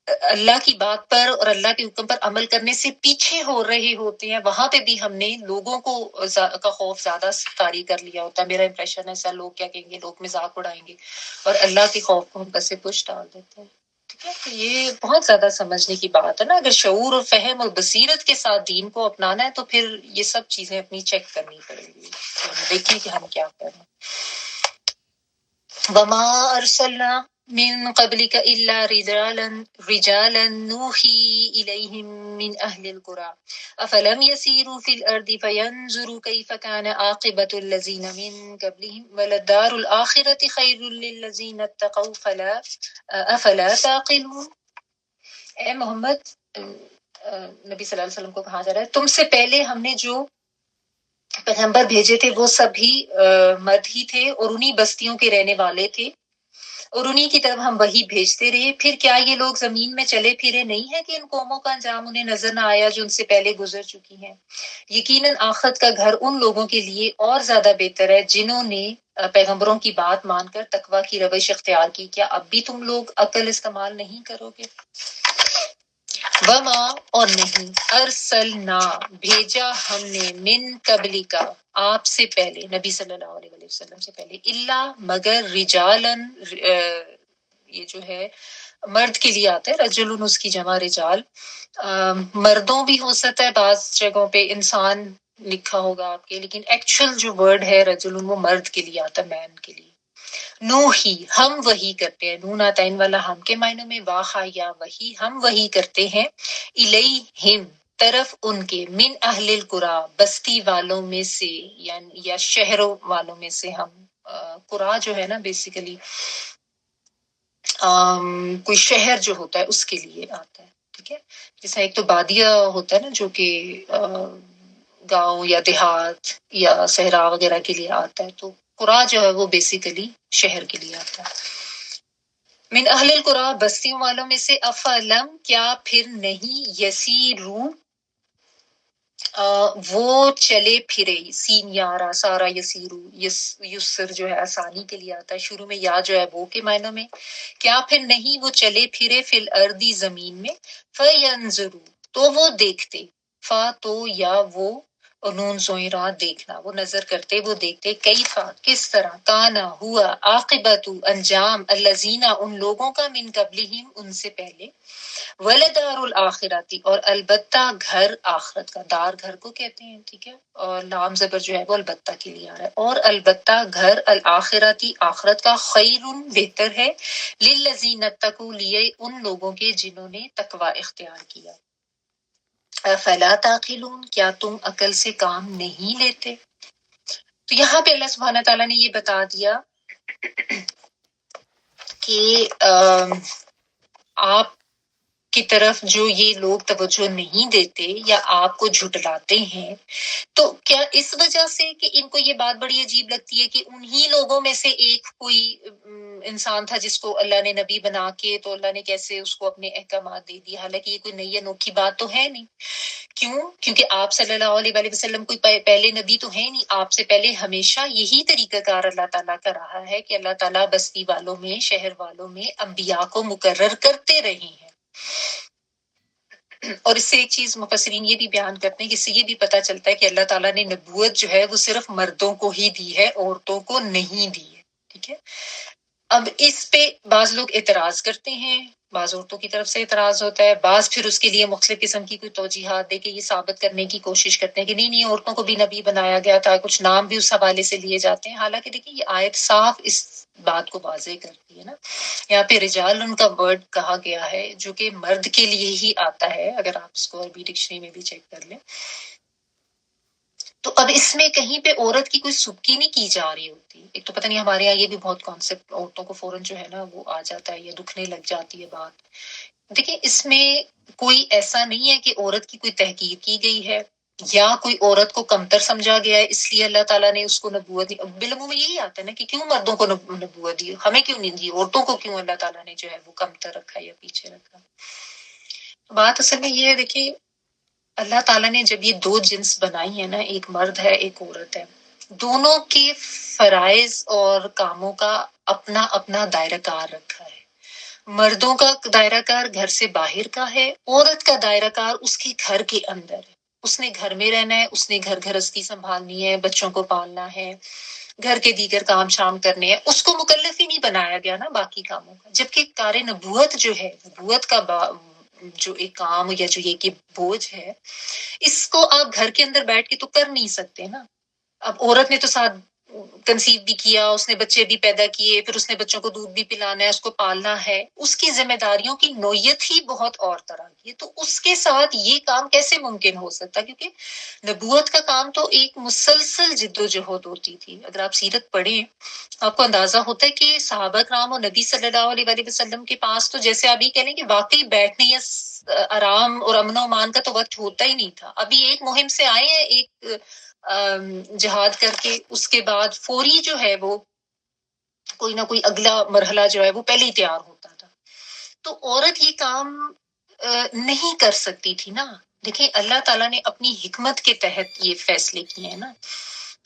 اللہ کی بات پر اور اللہ کے حکم پر عمل کرنے سے پیچھے ہو رہے ہوتے ہیں، وہاں پہ بھی ہم نے لوگوں کا خوف زیادہ طاری کر لیا ہوتا ہے. میرا امپریشن ایسا، لوگ کیا کہیں گے، لوگ مذاق اڑائیں گے، اور اللہ کے خوف کو ہم پس پش ڈال دیتے ہیں. ٹھیک ہے، تو یہ بہت زیادہ سمجھنے کی بات ہے نا. اگر شعور اور فہم اور بصیرت کے ساتھ دین کو اپنانا ہے تو پھر یہ سب چیزیں اپنی چیک کرنی پڑیں گی، ہم دیکھیں کہ ہم کیا کریں. وما ارسلنا من قبلك الا رجالا نوحي اليهم من اهل القرى افلم يسيروا في الارض فينظروا كيف كان عاقبة الذين من قبلهم وللدار الاخرة خير للذين اتقوا افلا تعقلون. اے محمد، نبی صلی اللہ علیہ وسلم کو کہا جا رہا ہے تم سے پہلے ہم نے جو پیغمبر بھیجے تھے وہ سبھی مرد ہی تھے اور انہی بستیوں کے رہنے والے تھے. اور انہی کی طرف ہم وہی بھیجتے رہے. پھر کیا یہ لوگ زمین میں چلے پھرے نہیں ہے کہ ان قوموں کا انجام انہیں نظر نہ آیا جو ان سے پہلے گزر چکی ہیں؟ یقیناً آخرت کا گھر ان لوگوں کے لیے اور زیادہ بہتر ہے جنہوں نے پیغمبروں کی بات مان کر تقوی کی روش اختیار کی. کیا اب بھی تم لوگ عقل استعمال نہیں کرو گے؟ وما اور نہیں ارسلنا بھیجا ہم نے من قبلی کا آپ سے پہلے نبی صلی اللہ علیہ وسلم سے پہلے الا مگر رجالن یہ جو ہے مرد کے لیے آتا ہے رجل اس کی جمع رجال مردوں بھی ہو سکتا ہے بعض جگہوں پہ انسان لکھا ہوگا آپ کے لیکن ایکچوئل جو ورڈ ہے رجل وہ مرد کے لیے آتا ہے مین کے لیے. نو ہی ہم وہی کرتے ہیں نون آتائن والا ہم کے معنوں میں واخا یا وہی ہم وہی کرتے ہیں الیہم طرف ان کے من اہل القرا بستی والوں میں سے یا شہروں والوں میں سے ہم قرا جو ہے نا بیسیکلی کوئی شہر جو ہوتا ہے اس کے لیے آتا ہے. ٹھیک ہے جیسا ایک تو بادیہ ہوتا ہے نا جو کہ گاؤں یا دیہات یا صحرا وغیرہ کے لیے آتا ہے تو قرا جو ہے وہ بیسیکلی شہر کے لیے آتا ہے. من اہل القرا بستیوں والوں میں سے افلم کیا پھر نہیں یسیرو وہ چلے پھرے سین یارا سارا یسیرو یسر جو ہے آسانی کے لیے آتا ہے شروع میں یا جو ہے وہ کے معنوں میں کیا پھر نہیں وہ چلے پھرے فی الارض زمین میں فینظرو تو وہ دیکھتے فا تو یا وہ نون سوئرا دیکھنا وہ نظر کرتے وہ دیکھتے کیفا کس طرح کانا ہوا عاقبت انجام الذین ان لوگوں کا من قبلہم ان سے پہلے ولدار الاخرتی اور البتہ گھر آخرت کا دار گھر کو کہتے ہیں. ٹھیک ہے اور لام زبر جو ہے وہ البتہ کے لیے آ رہا ہے اور البتہ گھر الاخرتی آخرت کا خیر بہتر ہے للذین اتقوا لیے ان لوگوں کے جنہوں نے تقوی اختیار کیا. افلا تعقلون کیا تم عقل سے کام نہیں لیتے؟ تو یہاں پہ اللہ سبحانہ تعالیٰ نے یہ بتا دیا کہ آپ کی طرف جو یہ لوگ توجہ نہیں دیتے یا آپ کو جھٹلاتے ہیں تو کیا اس وجہ سے کہ ان کو یہ بات بڑی عجیب لگتی ہے کہ انہی لوگوں میں سے ایک کوئی انسان تھا جس کو اللہ نے نبی بنا کے تو اللہ نے کیسے اس کو اپنے احکامات دے دی حالانکہ یہ کوئی نئی انوکھی بات تو ہے نہیں. کیوں؟ کیونکہ آپ صلی اللہ علیہ وسلم کوئی پہلے نبی تو ہے نہیں. آپ سے پہلے ہمیشہ یہی طریقہ کار اللہ تعالیٰ کا رہا ہے کہ اللہ تعالیٰ بستی والوں میں شہر والوں میں انبیاء کو مقرر کرتے رہے ہیں. اور اس سے ایک چیز مفسرین یہ بھی بیان کرتے ہیں کہ اس سے یہ بھی پتہ چلتا ہے کہ اللہ تعالیٰ نے نبوت جو ہے وہ صرف مردوں کو ہی دی ہے عورتوں کو نہیں دی ہے. ٹھیک ہے اب اس پہ بعض لوگ اعتراض کرتے ہیں بعض عورتوں کی طرف سے اعتراض ہوتا ہے بعض پھر اس کے لیے مختلف قسم کی کوئی توجیحات دے کے یہ ثابت کرنے کی کوشش کرتے ہیں کہ نہیں عورتوں کو بھی نبی بنایا گیا تھا کچھ نام بھی اس حوالے سے لیے جاتے ہیں. حالانکہ دیکھیں یہ آیت صاف اس بات کو واضح کرتی ہے نا. یہاں پہ رجال ان کا ورڈ کہا گیا ہے جو کہ مرد کے لیے ہی آتا ہے اگر آپ اس کو عربی ڈکشنری میں بھی چیک کر لیں. تو اب اس میں کہیں پہ عورت کی کوئی سبکی نہیں کی جا رہی ہوتی. ایک تو پتہ نہیں ہمارے یہاں یہ بھی بہت کانسیپٹ عورتوں کو فوراً جو ہے نا وہ آ جاتا ہے یا دکھنے لگ جاتی ہے بات. دیکھیں اس میں کوئی ایسا نہیں ہے کہ عورت کی کوئی تحقیر کی گئی ہے یا کوئی عورت کو کمتر سمجھا گیا ہے اس لیے اللہ تعالیٰ نے اس کو نبوت دی. بالعموم یہی آتا ہے نا کہ کیوں مردوں کو نبوت دی ہمیں کیوں نہیں دی عورتوں کو کیوں اللہ تعالیٰ نے جو ہے وہ کمتر رکھا یا پیچھے رکھا. بات اصل میں یہ ہے دیکھیے اللہ تعالیٰ نے جب یہ دو جنس بنائی ہے نا ایک مرد ہے ایک عورت ہے دونوں کے فرائض اور کاموں کا اپنا اپنا دائرہ کار رکھا ہے. مردوں کا دائرہ کار گھر سے باہر کا ہے عورت کا دائرہ کار اس کے گھر کے اندر ہے. اس نے گھر میں رہنا ہے اس نے گھر گھرستی سنبھالنی ہے بچوں کو پالنا ہے گھر کے دیگر کام شام کرنے ہیں. اس کو مکلف ہی نہیں بنایا گیا نا باقی کاموں کا. جبکہ کار نبوت جو ہے نبوت کا جو ایک کام یا جو یہ کہ بوجھ ہے اس کو آپ گھر کے اندر بیٹھ کے تو کر نہیں سکتے نا. اب عورت نے تو ساتھ کنسیو بھی کیا اس نے بچے بھی پیدا کیے پھر اس نے بچوں کو دودھ بھی پلانا ہے اس کو پالنا ہے اس کی ذمہ داریوں کی نوعیت ہی بہت اور طرح کی ہے. تو اس کے ساتھ یہ کام کیسے ممکن ہو سکتا کیونکہ نبوت کا کام تو ایک مسلسل جد و جہد ہوتی تھی. اگر آپ سیرت پڑھیں آپ کو اندازہ ہوتا ہے کہ صحابہ کرام اور نبی صلی اللہ علیہ وسلم کے پاس تو جیسے آپ یہ کہہ لیں کہ واقعی بیٹھنے یا آرام اور امن و امان کا تو وقت ہوتا ہی نہیں تھا. ابھی ایک مہم سے آئے ہیں ایک جہاد کر کے اس کے بعد فوری جو ہے وہ کوئی نہ کوئی اگلا مرحلہ جو ہے وہ پہلے ہی تیار ہوتا تھا. تو عورت یہ کام نہیں کر سکتی تھی نا. دیکھیں اللہ تعالیٰ نے اپنی حکمت کے تحت یہ فیصلے کیے ہیں نا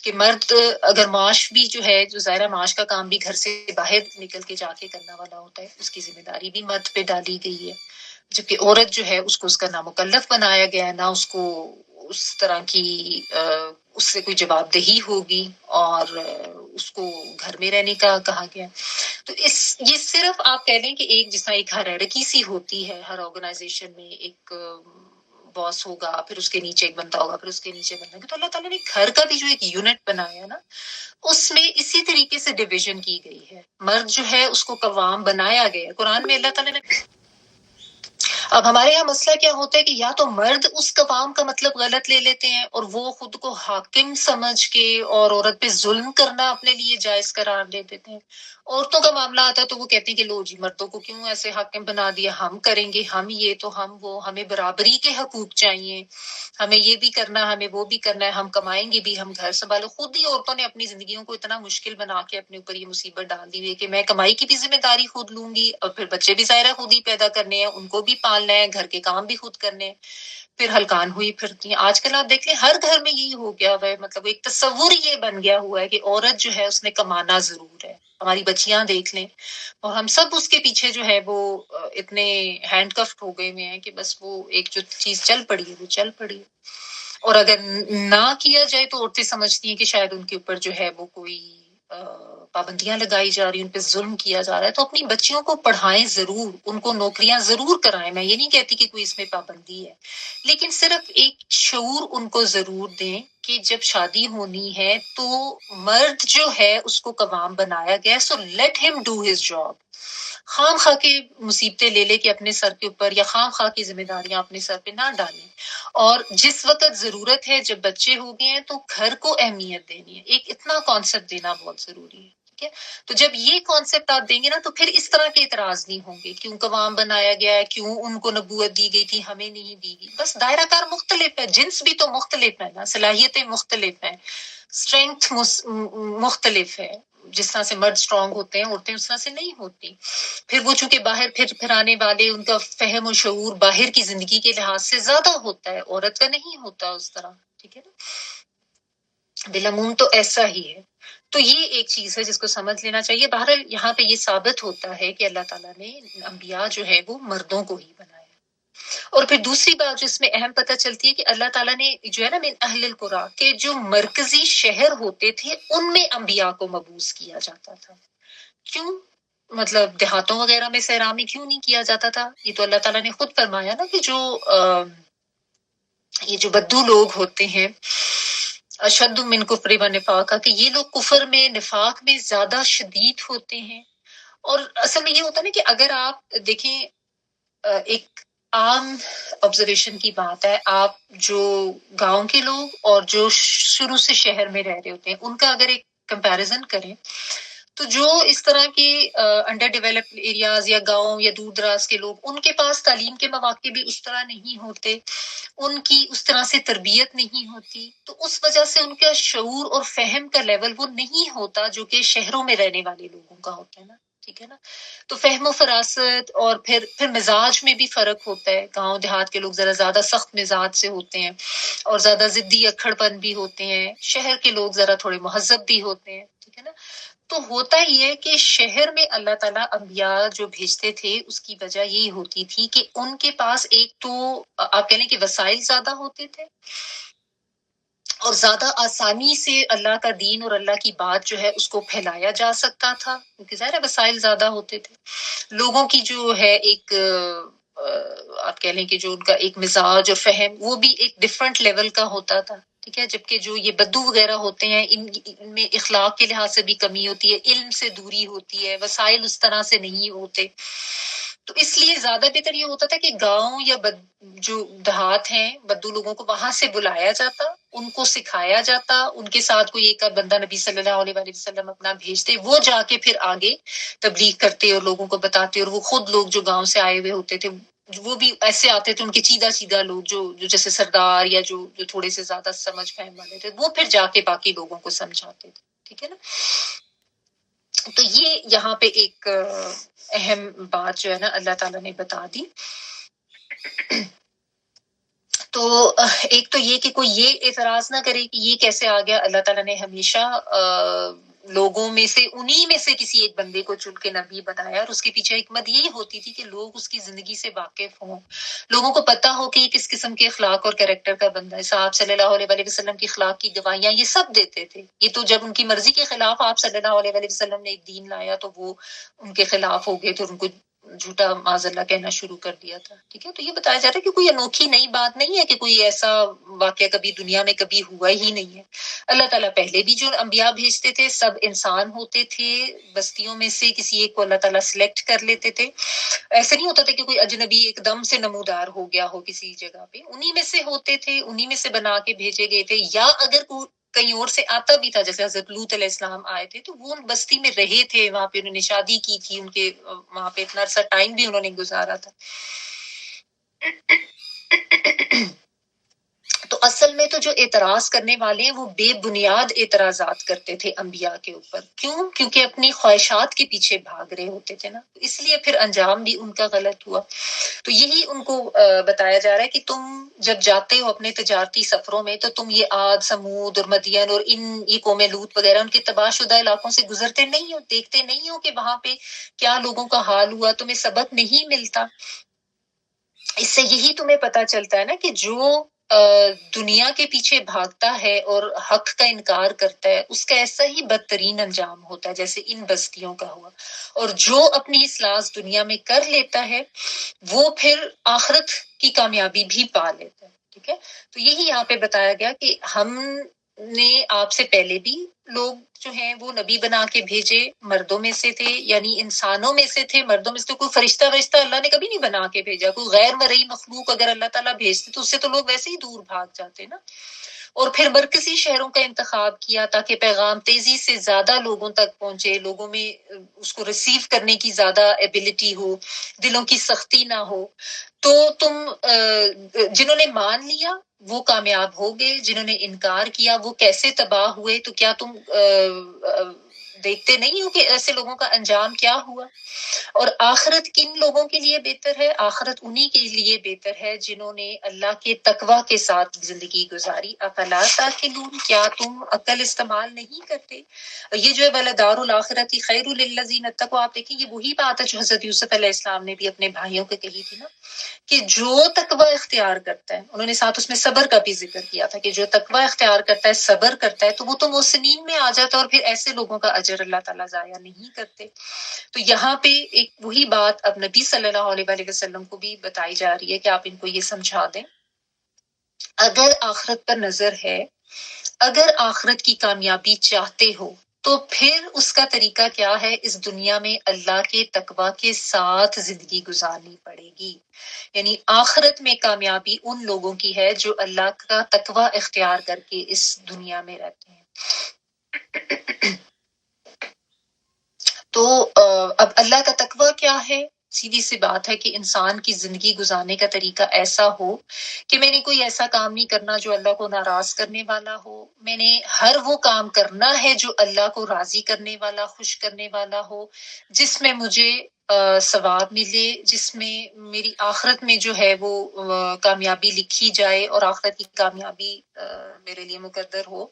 کہ مرد اگر معاش بھی جو ہے جو ظاہرہ معاش کا کام بھی گھر سے باہر نکل کے جا کے کرنا والا ہوتا ہے, اس کی ذمہ داری بھی مرد پہ ڈالی گئی ہے, جبکہ عورت جو ہے اس کو اس کا نامکلف بنایا گیا ہے, نہ اس کو اس طرح کی اس سے کوئی جواب دہی ہوگی اور اس کو گھر میں رہنے کا کہا گیا. تو یہ صرف آپ کہہ لیں کہ ایک جس طرح ایک ہیرارکی سی ہوتی ہے ہر آرگنائزیشن میں, ایک باس ہوگا, پھر اس کے نیچے ایک بندہ ہوگا, پھر اس کے نیچے بندہ ہوگا. تو اللہ تعالیٰ نے گھر کا بھی جو ایک یونٹ بنایا نا, اس میں اسی طریقے سے ڈویژن کی گئی ہے. مرد جو ہے اس کو قوام بنایا گیا ہے قرآن میں اللہ تعالیٰ نے. اب ہمارے یہاں مسئلہ کیا ہوتا ہے کہ یا تو مرد اس قوام کا مطلب غلط لے لیتے ہیں اور وہ خود کو حاکم سمجھ کے اور عورت پہ ظلم کرنا اپنے لیے جائز قرار دے دیتے ہیں. عورتوں کا معاملہ آتا ہے تو وہ کہتے ہیں کہ لو جی مردوں کو کیوں ایسے حاکم بنا دیا, ہم کریں گے, ہم یہ تو ہم وہ, ہمیں برابری کے حقوق چاہیے, ہمیں یہ بھی کرنا, ہمیں وہ بھی کرنا ہے, ہم کمائیں گے بھی, ہم گھر سنبھالو. خود ہی عورتوں نے اپنی زندگیوں کو اتنا مشکل بنا کے اپنے اوپر یہ مصیبت ڈال دی ہے کہ میں کمائی کی بھی ذمہ داری خود لوں گی, اور پھر بچے بھی ظاہرہ خود ہی پیدا کرنے ہیں, ان کو بھی پالنا ہے, گھر کے کام بھی خود کرنے ہیں, پھر ہلکان ہوئی پھرتی ہیں. آج کل آپ دیکھ لیں ہر گھر میں یہی ہو گیا ہوا ہے, مطلب ایک تصور یہ بن گیا ہوا ہے کہ عورت جو ہے اس نے کمانا ضرور ہے. ہماری بچیاں دیکھ لیں اور ہم سب اس کے پیچھے جو ہے وہ اتنے ہینڈ کفٹ ہو گئے ہوئے ہیں کہ بس وہ ایک جو چیز چل پڑی ہے وہ چل پڑی ہے. اور اگر نہ کیا جائے تو عورتیں سمجھتی ہیں کہ شاید ان کے اوپر جو ہے وہ کوئی پابندیاں لگائی جا رہی ہیں, ان پہ ظلم کیا جا رہا ہے. تو اپنی بچیوں کو پڑھائیں ضرور, ان کو نوکریاں ضرور کرائیں. میں یہ نہیں کہتی کہ کوئی اس میں پابندی ہے, لیکن صرف ایک شعور ان کو ضرور دیں کہ جب شادی ہونی ہے تو مرد جو ہے اس کو قوام بنایا گیا, سو لیٹ ہم ڈو ہز جاب. خام خواہ کے مصیبتیں لے لے کے اپنے سر کے اوپر یا خام خواہ کی ذمہ داریاں اپنے سر پہ نہ ڈالیں. اور جس وقت ضرورت ہے, جب بچے ہو گئے ہیں تو گھر کو اہمیت دینی ہے. ایک اتنا کانسیپٹ دینا بہت ضروری ہے. ٹھیک ہے, تو جب یہ کانسیپٹ آپ دیں گے نا تو پھر اس طرح کے اعتراض نہیں ہوں گے, کیوں قوام بنایا گیا ہے, کیوں ان کو نبوت دی گئی تھی ہمیں نہیں دی گئی. بس دائرہ کار مختلف ہے, جنس بھی تو مختلف ہے نا, صلاحیتیں مختلف ہیں, اسٹرینتھ مختلف ہے. جس طرح سے مرد اسٹرانگ ہوتے ہیں عورتیں اس طرح سے نہیں ہوتی. پھر وہ چونکہ باہر پھر آنے والے ان کا فہم و شعور باہر کی زندگی کے لحاظ سے زیادہ ہوتا ہے, عورت کا نہیں ہوتا اس طرح. ٹھیک ہے نا, بالعموم تو ایسا ہی ہے. تو یہ ایک چیز ہے جس کو سمجھ لینا چاہیے. بہرحال یہاں پہ یہ ثابت ہوتا ہے کہ اللہ تعالیٰ نے انبیاء جو ہے وہ مردوں کو ہی بنایا. اور پھر دوسری بات جو اس میں اہم پتہ چلتی ہے کہ اللہ تعالیٰ نے جو ہے نا من اہل القریٰ کے جو مرکزی شہر ہوتے تھے ان میں انبیاء کو مبعوث کیا جاتا تھا. کیوں؟ مطلب دیہاتوں وغیرہ میں صحرا میں کیوں نہیں کیا جاتا تھا؟ یہ تو اللہ تعالیٰ نے خود فرمایا نا کہ جو یہ جو بدو لوگ ہوتے ہیں اشد من کفر و نفاق, کہ یہ لوگ کفر میں نفاق میں زیادہ شدید ہوتے ہیں. اور اصل میں یہ ہوتا ہے نا کہ اگر آپ دیکھیں ایک عام آبزرویشن کی بات ہے, آپ جو گاؤں کے لوگ اور جو شروع سے شہر میں رہ رہے ہوتے ہیں ان کا اگر ایک کمپیریزن کریں تو جو اس طرح کے انڈر ڈیولپڈ ایریاز یا گاؤں یا دور دراز کے لوگ, ان کے پاس تعلیم کے مواقع بھی اس طرح نہیں ہوتے, ان کی اس طرح سے تربیت نہیں ہوتی, تو اس وجہ سے ان کا شعور اور فہم کا لیول وہ نہیں ہوتا جو کہ شہروں میں رہنے والے لوگوں کا ہوتا ہے نا. ٹھیک ہے نا, تو فہم و فراست اور پھر مزاج میں بھی فرق ہوتا ہے. گاؤں دیہات کے لوگ ذرا زیادہ سخت مزاج سے ہوتے ہیں اور زیادہ ضدی اکھڑ پن بھی ہوتے ہیں, شہر کے لوگ ذرا تھوڑے مہذب بھی ہوتے ہیں. ٹھیک ہے نا, تو ہوتا یہ ہے کہ شہر میں اللہ تعالیٰ انبیاء جو بھیجتے تھے اس کی وجہ یہی ہوتی تھی کہ ان کے پاس ایک تو آپ کہہ لیں کہ وسائل زیادہ ہوتے تھے اور زیادہ آسانی سے اللہ کا دین اور اللہ کی بات جو ہے اس کو پھیلایا جا سکتا تھا, کیونکہ ظاہر وسائل زیادہ ہوتے تھے. لوگوں کی جو ہے ایک آپ کہہ لیں کہ جو ان کا ایک مزاج اور فہم وہ بھی ایک ڈفرنٹ لیول کا ہوتا تھا. ٹھیک ہے, جبکہ جو یہ بدو وغیرہ ہوتے ہیں ان میں اخلاق کے لحاظ سے بھی کمی ہوتی ہے, علم سے دوری ہوتی ہے, وسائل اس طرح سے نہیں ہوتے. تو اس لیے زیادہ بہتر یہ ہوتا تھا کہ گاؤں یا جو دیہات ہیں بدو لوگوں کو وہاں سے بلایا جاتا, ان کو سکھایا جاتا, ان کے ساتھ کوئی ایک بندہ نبی صلی اللہ علیہ وآلہ وسلم اپنا بھیجتے, وہ جا کے پھر آگے تبلیغ کرتے اور لوگوں کو بتاتے. اور وہ خود لوگ جو گاؤں سے آئے ہوئے ہوتے تھے وہ بھی ایسے آتے تھے, ان کے چیدہ لوگ جو جیسے سردار یا جو تھوڑے سے زیادہ سمجھ فہم والے تھے, وہ پھر جا کے باقی لوگوں کو سمجھاتے تھے. ٹھیک ہے نا, تو یہ یہاں پہ ایک اہم بات جو ہے نا اللہ تعالیٰ نے بتا دی. تو ایک تو یہ کہ کوئی یہ اعتراض نہ کرے کہ یہ کیسے آ گیا. اللہ تعالیٰ نے ہمیشہ لوگوں میں سے انہی میں سے کسی ایک بندے کو چن کے نبی بنایا، اور اس کے پیچھے حکمت یہی ہوتی تھی کہ لوگ اس کی زندگی سے واقف ہوں، لوگوں کو پتہ ہو کہ یہ کس قسم کے اخلاق اور کیریکٹر کا بندہ ہے. صاحب صلی اللہ علیہ وسلم کی اخلاق کی گواہیاں یہ سب دیتے تھے. یہ تو جب ان کی مرضی کے خلاف آپ صلی اللہ علیہ وسلم نے ایک دین لایا تو وہ ان کے خلاف ہو گئے، تو ان کو جھوٹا معاذ اللہ کہنا شروع کر دیا تھا. ٹھیک ہے، تو یہ بتایا جا رہا ہے کہ کوئی انوکھی نئی بات نہیں ہے کہ کوئی ایسا واقعہ کبھی دنیا میں کبھی ہوا ہی نہیں ہے. اللہ تعالیٰ پہلے بھی جو انبیاء بھیجتے تھے سب انسان ہوتے تھے، بستیوں میں سے کسی ایک کو اللہ تعالیٰ سلیکٹ کر لیتے تھے. ایسا نہیں ہوتا تھا کہ کوئی اجنبی ایک دم سے نمودار ہو گیا ہو کسی جگہ پہ، انہی میں سے ہوتے تھے، انہی میں سے بنا کے بھیجے گئے تھے. یا اگر کوئی کہیں اور سے آتا بھی تھا، جیسے حضرت لوط علیہ السلام آئے تھے تو وہ ان بستی میں رہے تھے، وہاں پہ انہوں نے شادی کی تھی، ان کے وہاں پہ اتنا عرصہ ٹائم بھی انہوں نے گزارا تھا. تو اصل میں تو جو اعتراض کرنے والے ہیں وہ بے بنیاد اعتراضات کرتے تھے انبیاء کے اوپر. کیوں؟ کیونکہ اپنی خواہشات کے پیچھے بھاگ رہے ہوتے تھے نا، اس لیے پھر انجام بھی ان کا غلط ہوا. تو یہی ان کو بتایا جا رہا ہے کہ تم جب جاتے ہو اپنے تجارتی سفروں میں تو تم یہ عاد، سمود اور مدین اور یہ قوم لوط وغیرہ ان کے تباہ شدہ علاقوں سے گزرتے نہیں ہو، دیکھتے نہیں ہو کہ وہاں پہ کیا لوگوں کا حال ہوا، تمہیں سبق نہیں ملتا. اس سے یہی تمہیں پتا چلتا ہے نا کہ جو دنیا کے پیچھے بھاگتا ہے اور حق کا انکار کرتا ہے اس کا ایسا ہی بدترین انجام ہوتا ہے جیسے ان بستیوں کا ہوا. اور جو اپنی اصلاح دنیا میں کر لیتا ہے وہ پھر آخرت کی کامیابی بھی پا لیتا ہے. ٹھیک ہے، تو یہی یہاں پہ بتایا گیا کہ ہم نے آپ سے پہلے بھی لوگ جو ہیں وہ نبی بنا کے بھیجے، مردوں میں سے تھے، یعنی انسانوں میں سے تھے، مردوں میں سے تو کوئی فرشتہ اللہ نے کبھی نہیں بنا کے بھیجا. کوئی غیر مرئی مخلوق اگر اللہ تعالیٰ بھیجتے تو اس سے تو لوگ ویسے ہی دور بھاگ جاتے نا. اور پھر مرکزی شہروں کا انتخاب کیا تاکہ پیغام تیزی سے زیادہ لوگوں تک پہنچے، لوگوں میں اس کو ریسیو کرنے کی زیادہ ایبلٹی ہو، دلوں کی سختی نہ ہو. تو تم جنہوں نے مان لیا وہ کامیاب ہو گئے، جنہوں نے انکار کیا وہ کیسے تباہ ہوئے. تو کیا تم دیکھتے نہیں ہو کہ ایسے لوگوں کا انجام کیا ہوا؟ اور آخرت کن لوگوں کے لیے بہتر ہے؟ آخرت انہی کے لیے بہتر ہے جنہوں نے اللہ کے تقوی کے ساتھ زندگی گزاری. افلا تعقلون، کیا تم عقل استعمال نہیں کرتے؟ یہ جو ہے ولدار الآخرت خیر للذین اتقوا، آپ دیکھیں یہ وہی بات ہے جو حضرت یوسف علیہ السلام نے بھی اپنے بھائیوں کو کہی تھی نا کہ جو تقوی اختیار کرتا ہے، انہوں نے ساتھ اس میں صبر کا بھی ذکر کیا تھا کہ جو تقوی اختیار کرتا ہے، صبر کرتا ہے تو وہ تو محسنین میں آ جاتا ہے، اور پھر ایسے لوگوں کا اجر اللہ تعالیٰ ضائع نہیں کرتے. تو یہاں پہ ایک وہی بات اب نبی صلی اللہ علیہ وسلم کو بھی بتائی جا رہی ہے کہ آپ ان کو یہ سمجھا دیں اگر آخرت پر نظر ہے، اگر آخرت کی کامیابی چاہتے ہو تو پھر اس کا طریقہ کیا ہے؟ اس دنیا میں اللہ کے تقوی کے ساتھ زندگی گزارنی پڑے گی. یعنی آخرت میں کامیابی ان لوگوں کی ہے جو اللہ کا تقوی اختیار کر کے اس دنیا میں رہتے ہیں. تو اب اللہ کا تقوی کیا ہے؟ سیدھی سی بات ہے کہ انسان کی زندگی گزارنے کا طریقہ ایسا ہو کہ میں نے کوئی ایسا کام نہیں کرنا جو اللہ کو ناراض کرنے والا ہو، میں نے ہر وہ کام کرنا ہے جو اللہ کو راضی کرنے والا، خوش کرنے والا ہو، جس میں مجھے ثواب ملے، جس میں میری آخرت میں جو ہے وہ کامیابی لکھی جائے اور آخرت کی کامیابی میرے لیے مقدر ہو.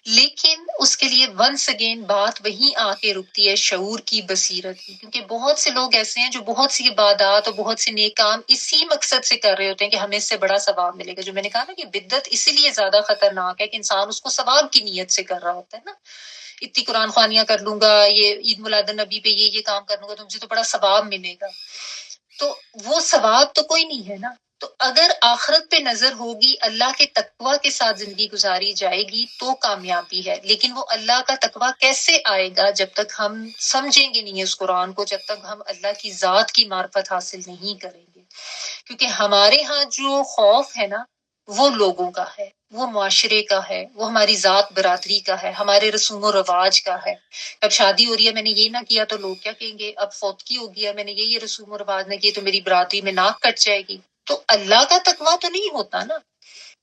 لیکن اس کے لیے ونس اگین بات وہیں آ کے رکتی ہے شعور کی، بصیرت کی. کیونکہ بہت سے لوگ ایسے ہیں جو بہت سی عبادات اور بہت سے نیک کام اسی مقصد سے کر رہے ہوتے ہیں کہ ہمیں اس سے بڑا ثواب ملے گا. جو میں نے کہا نا کہ بدعت اسی لیے زیادہ خطرناک ہے کہ انسان اس کو ثواب کی نیت سے کر رہا ہوتا ہے نا. اتنی قرآن خوانیاں کر لوں گا، یہ عید میلاد النبی پہ یہ کام کر لوں گا تو مجھے تو بڑا ثواب ملے گا. تو وہ ثواب تو کوئی نہیں ہے نا. تو اگر آخرت پہ نظر ہوگی، اللہ کے تقوی کے ساتھ زندگی گزاری جائے گی تو کامیابی ہے. لیکن وہ اللہ کا تقوی کیسے آئے گا جب تک ہم سمجھیں گے نہیں اس قرآن کو، جب تک ہم اللہ کی ذات کی معرفت حاصل نہیں کریں گے. کیونکہ ہمارے ہاں جو خوف ہے نا وہ لوگوں کا ہے، وہ معاشرے کا ہے، وہ ہماری ذات برادری کا ہے، ہمارے رسوم و رواج کا ہے. اب شادی ہو رہی ہے، میں نے یہ نہ کیا تو لوگ کیا کہیں گے؟ اب فوتگی ہو گیا، میں نے یہ رسوم و رواج نہ کیے تو میری برادری میں ناک کٹ جائے گی. تو اللہ کا تقوی تو نہیں ہوتا نا.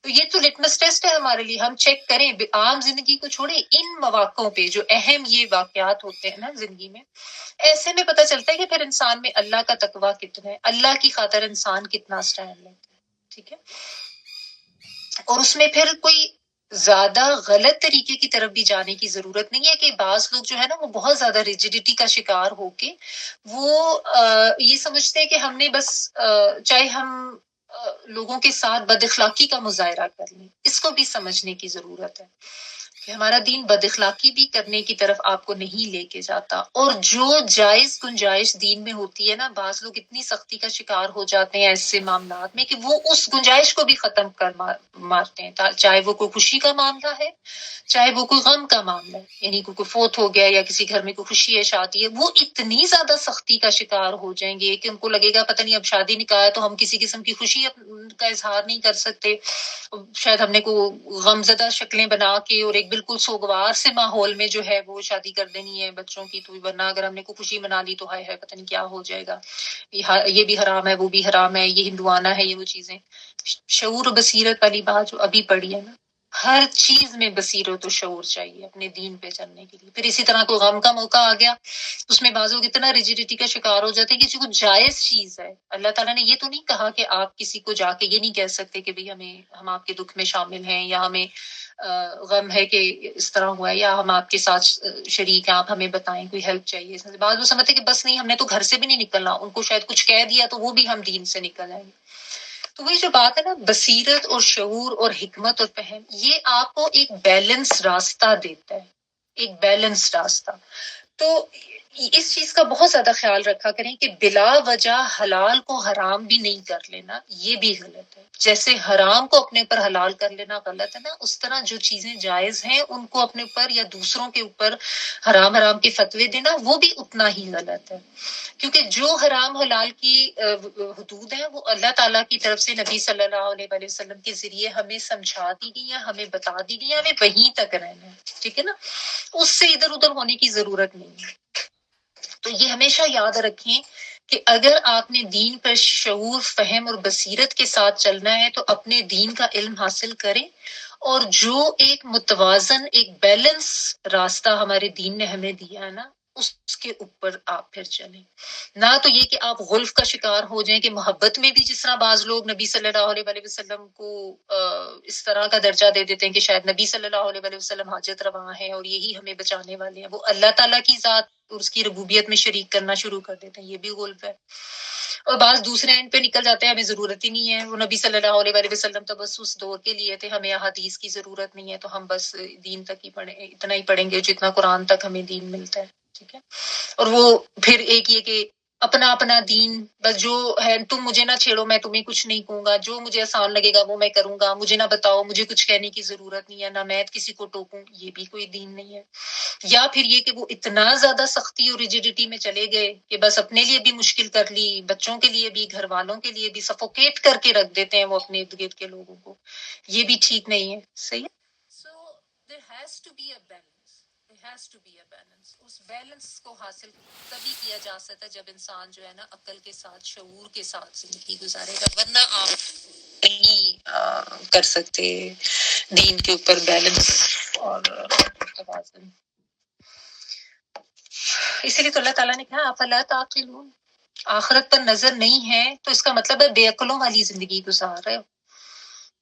تو یہ تو لٹمس ٹیسٹ ہے ہمارے لیے. ہم چیک کریں عام زندگی کو چھوڑیں، ان مواقعوں پہ جو اہم یہ واقعات ہوتے ہیں نا زندگی میں، ایسے میں پتہ چلتا ہے کہ پھر انسان میں اللہ کا تقویٰ کتنا ہے، اللہ کی خاطر انسان کتنا سٹینڈ لیتا ہے. ٹھیک ہے، اور اس میں پھر کوئی زیادہ غلط طریقے کی طرف بھی جانے کی ضرورت نہیں ہے کہ بعض لوگ جو ہے نا وہ بہت زیادہ ریجیڈیٹی کا شکار ہو کے وہ یہ سمجھتے ہیں کہ ہم نے بس چاہے ہم لوگوں کے ساتھ بد اخلاقی کا مظاہرہ کر لیں، اس کو بھی سمجھنے کی ضرورت ہے کہ ہمارا دین بد اخلاقی بھی کرنے کی طرف آپ کو نہیں لے کے جاتا. اور جو جائز گنجائش دین میں ہوتی ہے نا، بعض لوگ اتنی سختی کا شکار ہو جاتے ہیں ایسے معاملات میں کہ وہ اس گنجائش کو بھی ختم کر مارتے ہیں، چاہے وہ کوئی خوشی کا معاملہ ہے، چاہے وہ کوئی غم کا معاملہ ہے. یعنی کوئی فوت ہو گیا یا کسی گھر میں کوئی خوشی ہے، شادی ہے، وہ اتنی زیادہ سختی کا شکار ہو جائیں گے کہ ان کو لگے گا پتہ نہیں اب شادی نکاح ہے تو ہم کسی قسم کی خوشی کا اظہار نہیں کر سکتے، شاید ہم نے کو غمزدہ شکلیں بنا کے اور ایک بالکل سوگوار سے ماحول میں جو ہے وہ شادی کر دینی ہے بچوں کی. تو ورنہ اگر ہم نے کوئی خوشی منا لی تو ہائے ہائے پتہ نہیں کیا ہو جائے گا، یہ بھی حرام ہے وہ بھی حرام ہے، یہ ہندوانہ ہے، یہ وہ چیزیں. شعور و بصیرت والی بات جو ابھی پڑھی ہے نا، ہر چیز میں بصیرت و شعور چاہیے اپنے دین پہ چلنے کے لیے. پھر اسی طرح کوئی غم کا موقع آ گیا، اس میں بعض لوگ اتنا ریجیڈیٹی کا شکار ہو جاتے ہیں کہ کوئی جائز چیز ہے. اللہ تعالیٰ نے یہ تو نہیں کہا کہ آپ کسی کو جا کے یہ نہیں کہہ سکتے کہ بھئی ہم آپ کے دکھ میں شامل ہیں، یا ہمیں غم ہے کہ اس طرح ہوا ہے، یا ہم آپ کے ساتھ شریک ہیں، آپ ہمیں بتائیں کوئی ہیلپ چاہیے. بعض وہ سمجھتے کہ بس نہیں ہم نے تو گھر سے بھی نہیں نکلنا، ان کو شاید کچھ کہہ دیا تو وہ بھی ہم دین سے نکل آئیں گے. تو وہی جو بات ہے نا، بصیرت اور شعور اور حکمت اور فہم، یہ آپ کو ایک بیلنس راستہ دیتا ہے، ایک بیلنس راستہ. تو اس چیز کا بہت زیادہ خیال رکھا کریں کہ بلا وجہ حلال کو حرام بھی نہیں کر لینا، یہ بھی غلط ہے. جیسے حرام کو اپنے اوپر حلال کر لینا غلط ہے نا، اس طرح جو چیزیں جائز ہیں ان کو اپنے اوپر یا دوسروں کے اوپر حرام کے فتوے دینا وہ بھی اتنا ہی غلط ہے. کیونکہ جو حرام حلال کی حدود ہیں وہ اللہ تعالیٰ کی طرف سے نبی صلی اللہ علیہ وآلہ وسلم کے ذریعے ہمیں سمجھا دی گئی ہیں، ہمیں بتا دی گئی ہیں، ہمیں وہیں تک رہنا ہے. ٹھیک ہے نا، اس سے ادھر ادھر ہونے کی ضرورت نہیں ہے. تو یہ ہمیشہ یاد رکھیں کہ اگر آپ نے دین پر شعور، فہم اور بصیرت کے ساتھ چلنا ہے تو اپنے دین کا علم حاصل کریں، اور جو ایک متوازن، ایک بیلنس راستہ ہمارے دین نے ہمیں دیا ہے نا، اس کے اوپر آپ پھر چلیں. نہ تو یہ کہ آپ غلف کا شکار ہو جائیں کہ محبت میں بھی جس طرح بعض لوگ نبی صلی اللہ علیہ وآلہ وسلم کو اس طرح کا درجہ دے دیتے ہیں کہ شاید نبی صلی اللہ علیہ وآلہ وسلم حاجت رواں ہیں اور یہی ہمیں بچانے والے ہیں، وہ اللہ تعالیٰ کی ذات اور اس کی ربوبیت میں شریک کرنا شروع کر دیتے ہیں. یہ بھی غلف ہے. اور بعض دوسرے اینڈ پہ نکل جاتے ہیں ہمیں ضرورت ہی نہیں ہے، وہ نبی صلی اللہ علیہ وآلہ وسلم تو بس اس دور کے لیے تھے، ہمیں حدیث کی ضرورت نہیں ہے تو ہم بس دین تک ہی پڑھیں، اتنا ہی پڑھیں گے جتنا قرآن تک ہمیں دین ملتا ہے. ٹھیک ہے، اور وہ پھر ایک یہ کہ اپنا اپنا دین، بس جو ہے تم مجھے نہ چھیڑو میں تمہیں کچھ نہیں کہوں گا، جو مجھے آسان لگے گا وہ میں کروں گا، مجھے نہ بتاؤ، مجھے کچھ کہنے کی ضرورت نہیں ہے، نہ میں کسی کو ٹوکوں، یہ بھی کوئی دین نہیں ہے. یا پھر یہ کہ وہ اتنا زیادہ سختی اور ریجیڈیٹی میں چلے گئے کہ بس اپنے لیے بھی مشکل کر لی، بچوں کے لیے بھی، گھر والوں کے لیے بھی سفوکیٹ کر کے رکھ دیتے ہیں وہ اپنے ارد گرد کے لوگوں کو. یہ بھی ٹھیک نہیں ہے. صحیح ہے. So there has to be a balance, has to be a balance. اس بیلنس کو حاصل تبھی کیا جا سکتا ہے جب انسان جو ہے نا عقل کے ساتھ، شعور کے ساتھ زندگی گزارے گا، ورنہ آپ نہیں کر سکتے دین کے اوپر بیلنس اور توازن. اسی لیے تو اللہ تعالیٰ نے کہا افلا تعقلون، آخرت پر نظر نہیں ہے تو اس کا مطلب ہے بے عقلوں والی زندگی گزار رہے ہو.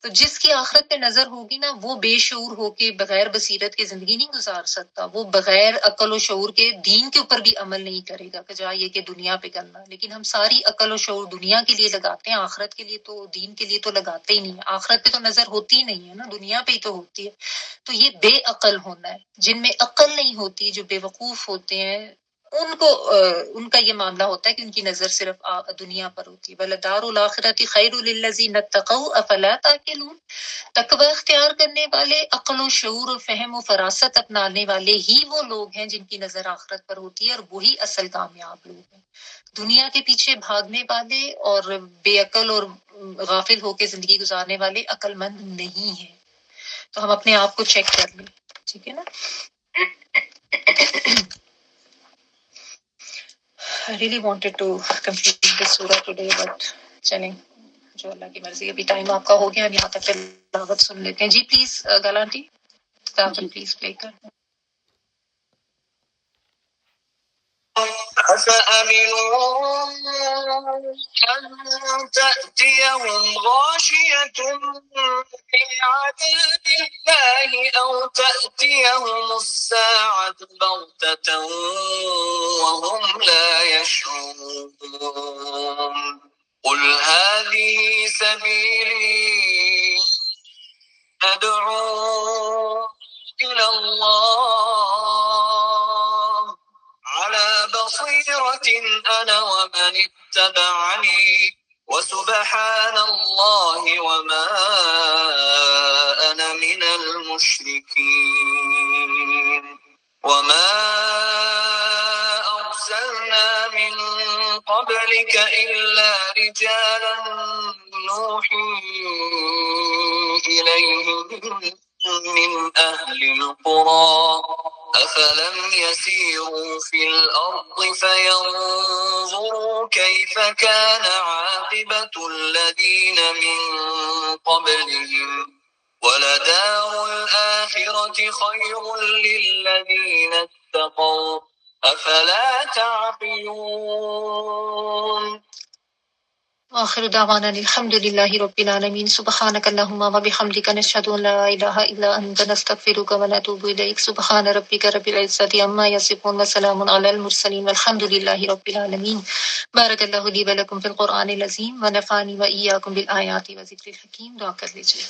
تو جس کی آخرت پہ نظر ہوگی نا وہ بے شعور ہو کے بغیر بصیرت کے زندگی نہیں گزار سکتا، وہ بغیر عقل و شعور کے دین کے اوپر بھی عمل نہیں کرے گا، بجائے یہ کہ دنیا پہ کرنا. لیکن ہم ساری عقل و شعور دنیا کے لیے لگاتے ہیں، آخرت کے لیے تو، دین کے لیے تو لگاتے ہی نہیں ہیں. آخرت پہ تو نظر ہوتی ہی نہیں ہے نا، دنیا پہ ہی تو ہوتی ہے. تو یہ بے عقل ہونا ہے. جن میں عقل نہیں ہوتی، جو بے وقوف ہوتے ہیں، ان کو ان کا یہ معاملہ ہوتا ہے کہ ان کی نظر صرف دنیا پر ہوتی ہے. وَلَدَارُ الْآخِرَةِ خَيْرٌ لِلَّذِينَ اتَّقَوْا أَفَلَا تَعْقِلُونَ. تقوی اختیار کرنے والے، عقل و شعور و فہم و فراست اپنانے والے ہی وہ لوگ ہیں جن کی نظر آخرت پر ہوتی ہے، اور وہی اصل کامیاب لوگ ہیں. دنیا کے پیچھے بھاگنے والے اور بے عقل اور غافل ہو کے زندگی گزارنے والے عقل مند نہیں ہیں. تو ہم اپنے آپ کو چیک کر لیں. ٹھیک ہے نا. I really wanted to complete this surah today, but چلیں جو اللہ کی مرضی. ابھی ٹائم آپ کا ہو گیا, یہاں تک تلاوت سن لیتے ہیں. جی پلیز گلانٹی تلاوت پلیز پلے کر. أفأمنوا أن تأتيهم غاشية من عذاب الله أو تأتيهم الساعة بغتة وهم لا يشعرون قل هذه سبيلي أدعو إلى الله على بصيرة أنا ومن اتبعني وسبحان الله وما أنا من المشركين وما أرسلنا من قبلك إلا رجالا نوحي إليهم من أهل القرى أفلم يسيروا في الأرض فينظروا كيف كان عاقبة الذين من قبلهم ولدار الآخرة خير للذين اتقوا أفلا تعقلون. آخر دعوانا الحمد لله رب العالمين. سبحانك اللهم وبحمدك نشهد أن لا إله إلا أنت نستغفرك ونتوب إليك. سبحان ربك رب العزة عما يصفون وسلام على المرسلين والحمد لله رب العالمين. بارك الله لي ولكم في القرآن العظيم ونفعني وإياكم بالآيات وذكر الحكيم. دعا کر لیجیے.